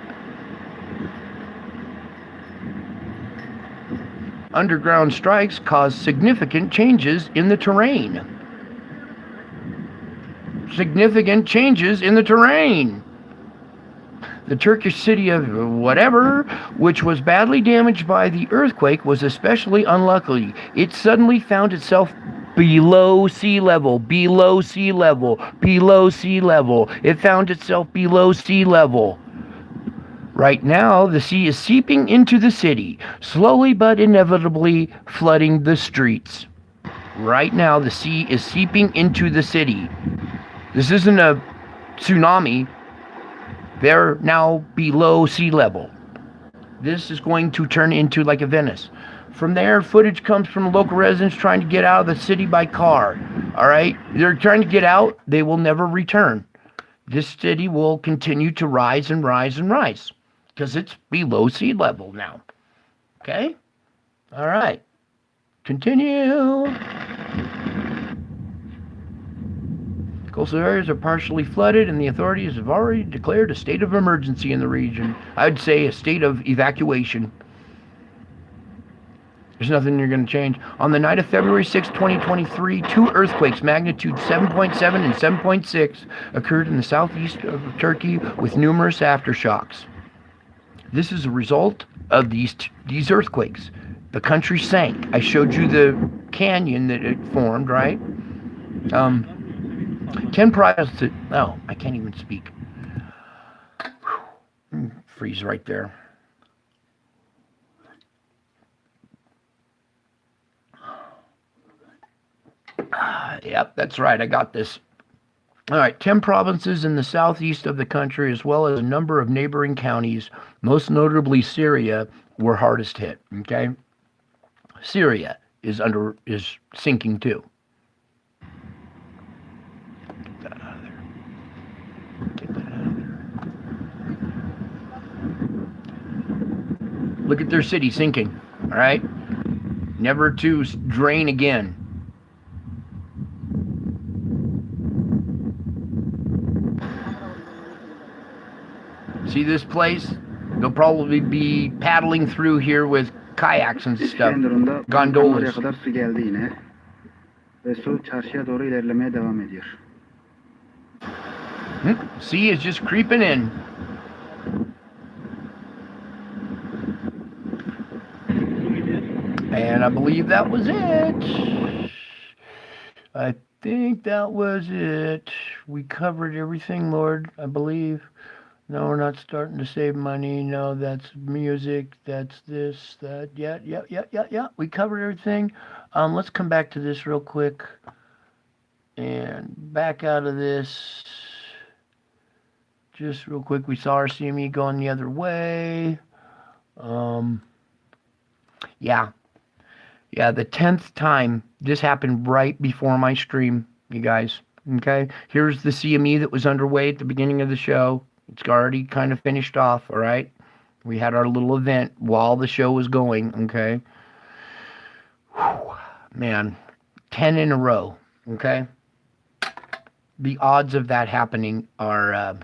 Speaker 1: Underground strikes cause significant changes in the terrain. Significant changes in the terrain. The Turkish city of whatever, which was badly damaged by the earthquake, was especially unlucky. It suddenly found itself below sea level, below sea level, below sea level. It found itself below sea level. Right now, the sea is seeping into the city, slowly but inevitably flooding the streets. Right now, the sea is seeping into the city. This isn't a tsunami. They're now below sea level. This is going to turn into like a Venice. From there, footage comes from local residents trying to get out of the city by car. All right? They're trying to get out. They will never return. This city will continue to rise and rise and rise because it's below sea level now. Okay? All right. Continue. Coastal areas are partially flooded, and the authorities have already declared a state of emergency in the region. I'd say a state of evacuation. There's nothing you're going to change. On the night of February 6, 2023, two earthquakes, magnitude 7.7 and 7.6, occurred in the southeast of Turkey with numerous aftershocks. This is a result of these earthquakes. The country sank. I showed you the canyon that it formed, right? 10 privates. Oh, I can't even speak. Freeze right there. Yep, that's right. I got this. All right, 10 provinces in the southeast of the country, as well as a number of neighboring counties, most notably Syria, were hardest hit. Okay, Syria is sinking too. Get that out of there. Get that out of there. Look at their city sinking. All right, never to drain again. See this place? They'll probably be paddling through here with kayaks and stuff. Gondolas. Sea is just creeping in. And I believe that was it. I think that was it. We covered everything, Lord, I believe. No, we're not starting to save money. No, that's music. That's this, that. Yeah. We covered everything. Let's come back to this real quick. And back out of this. Just real quick. We saw our CME going the other way. Yeah, the 10th time. This happened right before my stream, you guys. Okay? Here's the CME that was underway at the beginning of the show. It's already kind of finished off, all right? We had our little event while the show was going, okay? Whew, man, 10 in a row, okay? The odds of that happening are,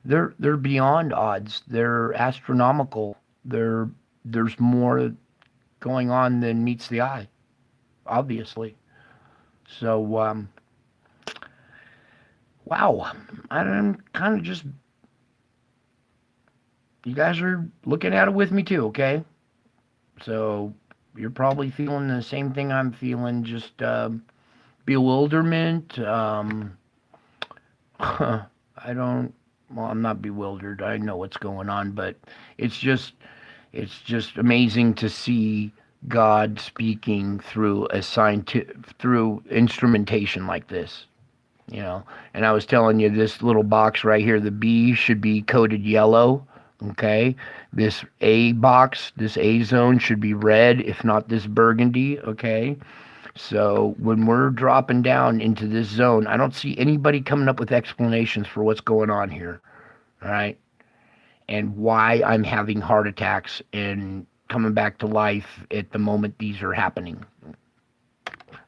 Speaker 1: they're beyond odds. They're astronomical. There's more going on than meets the eye, obviously. So, wow, I'm kind of just, you guys are looking at it with me too, okay? So you're probably feeling the same thing I'm feeling, just bewilderment. I don't well, I'm not bewildered. I know what's going on, but it's just amazing to see God speaking through through instrumentation like this. You know, and I was telling you this little box right here, the B should be coded yellow. Okay, this A box, this A zone should be red, if not this burgundy. Okay, so when we're dropping down into this zone, I don't see anybody coming up with explanations for what's going on here. All right, and why I'm having heart attacks and coming back to life at the moment these are happening.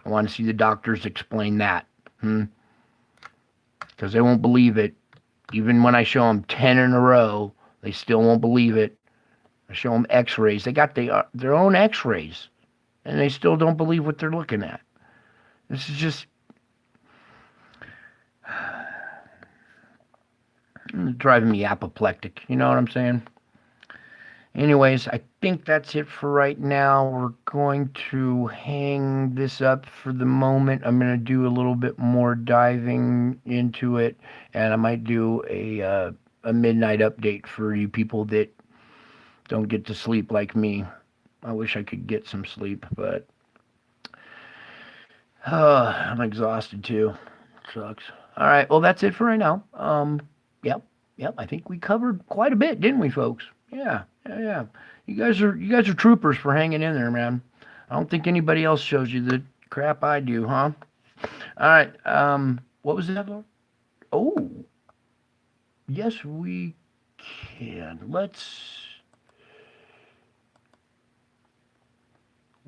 Speaker 1: I want to see the doctors explain that. Because they won't believe it. Even when I show them 10 in a row, they still won't believe it. I show them x-rays. They got their own x-rays, and they still don't believe what they're looking at. This is just driving me apoplectic. You know what I'm saying? Anyways, I think that's it for right now. We're going to hang this up for the moment. I'm going to do a little bit more diving into it, and I might do a midnight update for you people that don't get to sleep like me. I wish I could get some sleep, but I'm exhausted too. Sucks. All right, well, that's it for right now. Yep. I think we covered quite a bit, didn't we, folks? Yeah. You guys are troopers for hanging in there, man. I don't think anybody else shows you the crap I do, huh? All right. What was that, Lord? Oh, yes, we can.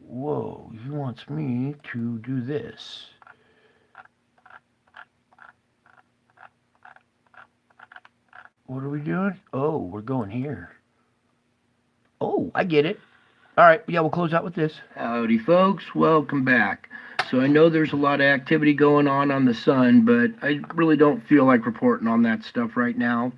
Speaker 1: Whoa, he wants me to do this. What are we doing? Oh, we're going here. Oh, I get it. All right, yeah, we'll close out with this. Howdy, folks. Welcome back. So I know there's a lot of activity going on the sun, but I really don't feel like reporting on that stuff right now.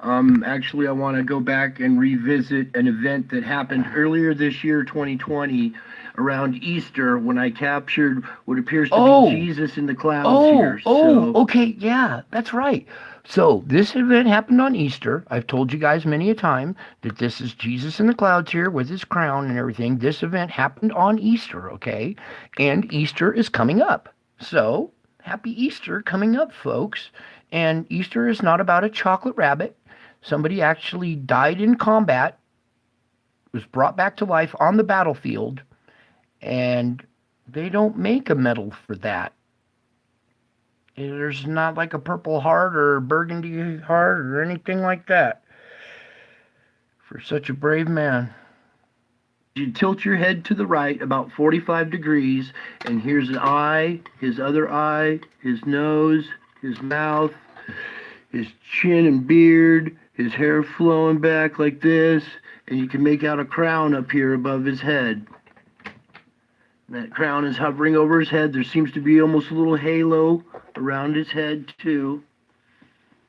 Speaker 1: Actually, I want to go back and revisit an event that happened earlier this year, 2020, around Easter, when I captured what appears to be Jesus in the clouds here. Okay, yeah, that's right. So this event happened on Easter. I've told you guys many a time that this is Jesus in the clouds here with his crown and everything. This event happened on Easter, okay? And Easter is coming up. So, happy Easter coming up, folks. And Easter is not about a chocolate rabbit. Somebody actually died in combat, was brought back to life on the battlefield, and they don't make a medal for that. There's not like a purple heart or a burgundy heart or anything like that for such a brave man. You tilt your head to the right about 45 degrees, and here's an eye, his other eye, his nose, his mouth, his chin and beard, his hair flowing back like this, and you can make out a crown up here above his head. That crown is hovering over his head. There seems to be almost a little halo around his head too.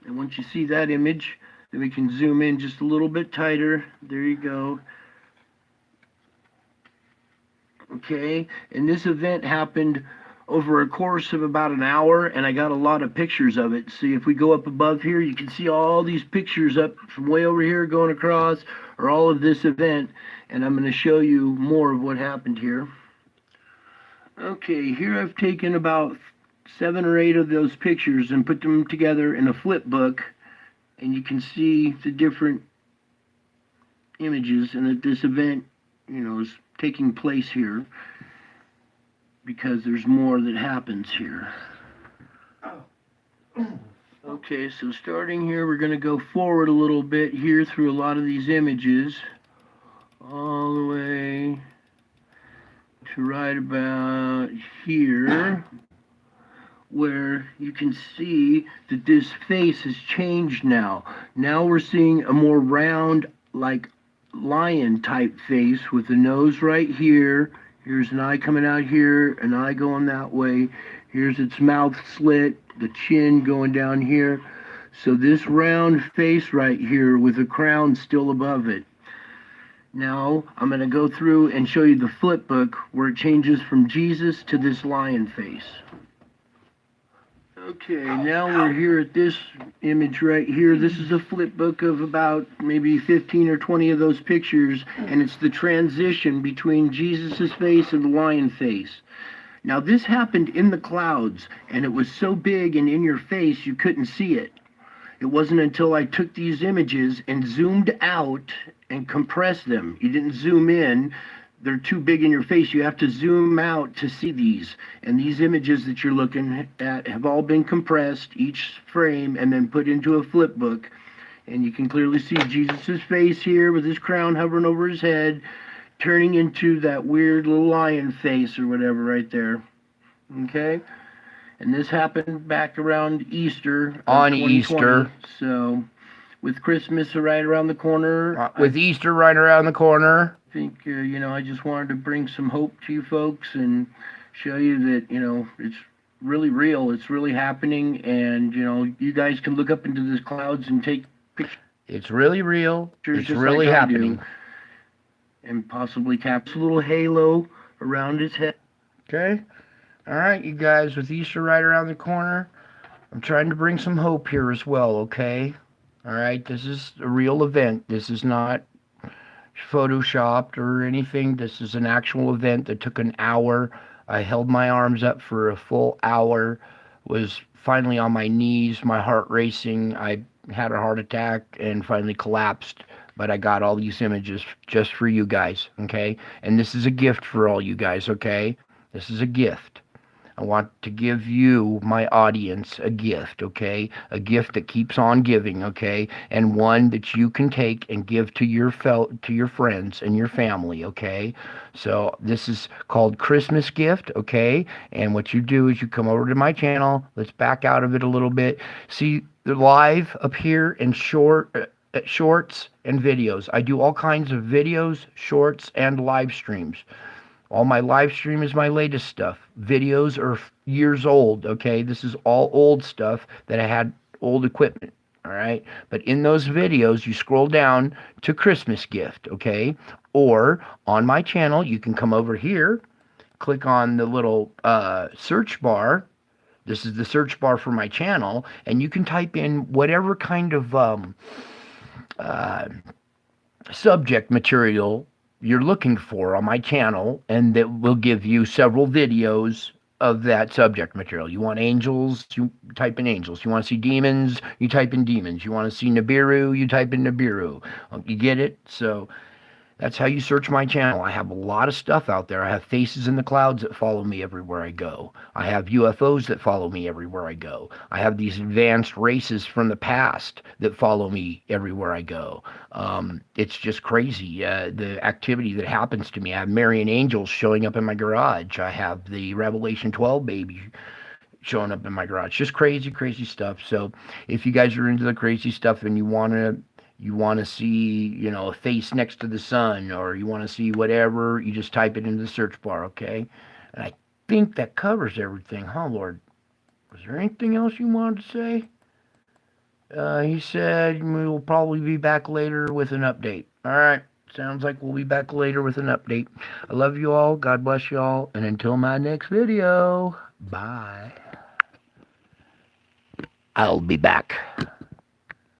Speaker 1: And once you see that image, then we can zoom in just a little bit tighter. There you go. Okay, and this event happened over a course of about an hour, and I got a lot of pictures of it. See, if we go up above here, you can see all these pictures up from way over here going across, or all of this event, and I'm going to show you more of what happened here. Okay, here I've taken about 7 or 8 of those pictures and put them together in a flip book, and you can see the different images, and that this event, is taking place here because there's more that happens here. Okay, so starting here, we're going to go forward a little bit here through a lot of these images, all the way to right about here, where you can see that this face has changed now. Now we're seeing a more round, like lion type face with the nose right here. Here's an eye coming out here, an eye going that way. Here's its mouth slit, the chin going down here. So this round face right here with a crown still above it. Now I'm going to go through and show you the flip book where it changes from Jesus to this lion face. Okay, now we're here at this image right here. This is a flip book of about maybe 15 or 20 of those pictures, and it's the transition between Jesus' face and the lion face. Now, this happened in the clouds, and it was so big and in your face you couldn't see it. It wasn't until I took these images and zoomed out and compressed them. You didn't zoom in. They're too big in your face. You have to zoom out to see these. And these images that you're looking at have all been compressed, each frame, and then put into a flip book. And you can clearly see Jesus' face here with his crown hovering over his head, turning into that weird little lion face or whatever right there. Okay? And this happened back around Easter.
Speaker 14: On
Speaker 1: 2020.
Speaker 14: Easter.
Speaker 1: So, with Christmas right around the corner.
Speaker 14: With Easter right around the corner.
Speaker 1: I think, I just wanted to bring some hope to you folks and show you that, it's really real. It's really happening. And, you guys can look up into the clouds and take pictures.
Speaker 14: It's really real. It's
Speaker 1: just
Speaker 14: really
Speaker 1: like I
Speaker 14: happening.
Speaker 1: do, and possibly capture a little halo around his head.
Speaker 14: Okay? All right, you guys, with Easter right around the corner, I'm trying to bring some hope here as well, okay? All right, this is a real event. This is not photoshopped or anything. This is an actual event that took an hour. I held my arms up for a full hour, was finally on my knees, my heart racing. I had a heart attack and finally collapsed, but I got all these images just for you guys, okay? And this is a gift for all you guys, okay? This is a gift. I want to give you, my audience, a gift, okay? A gift that keeps on giving, okay? And one that you can take and give to your friends and your family, okay? So this is called Christmas gift, okay? And what you do is you come over to my channel. Let's back out of it a little bit. See the live up here in shorts and videos. I do all kinds of videos, shorts, and live streams. All my live stream is my latest stuff. Videos are years old, okay? This is all old stuff that I had old equipment, all right? But in those videos, you scroll down to Christmas gift, okay? Or on my channel, you can come over here, click on the little search bar. This is the search bar for my channel, and you can type in whatever kind of subject material you're looking for on my channel, and that will give you several videos of that subject material. You want angels, you type in angels. You want to see demons, you type in demons. You want to see Nibiru, you type in Nibiru. You get it? So that's how you search my channel. I have a lot of stuff out there. I have faces in the clouds that follow me everywhere I go. I have UFOs that follow me everywhere I go. I have these advanced races from the past that follow me everywhere I go. It's just crazy, the activity that happens to me. I have Marian angels showing up in my garage. I have the Revelation 12 baby showing up in my garage. Just crazy, crazy stuff. So if you guys are into the crazy stuff and you want to see, a face next to the sun, or you want to see whatever, you just type it into the search bar, okay? And I think that covers everything, huh, Lord? Was there anything else you wanted to say? He said we'll probably be back later with an update. All right, sounds like we'll be back later with an update. I love you all. God bless you all. And until my next video, bye. I'll be back.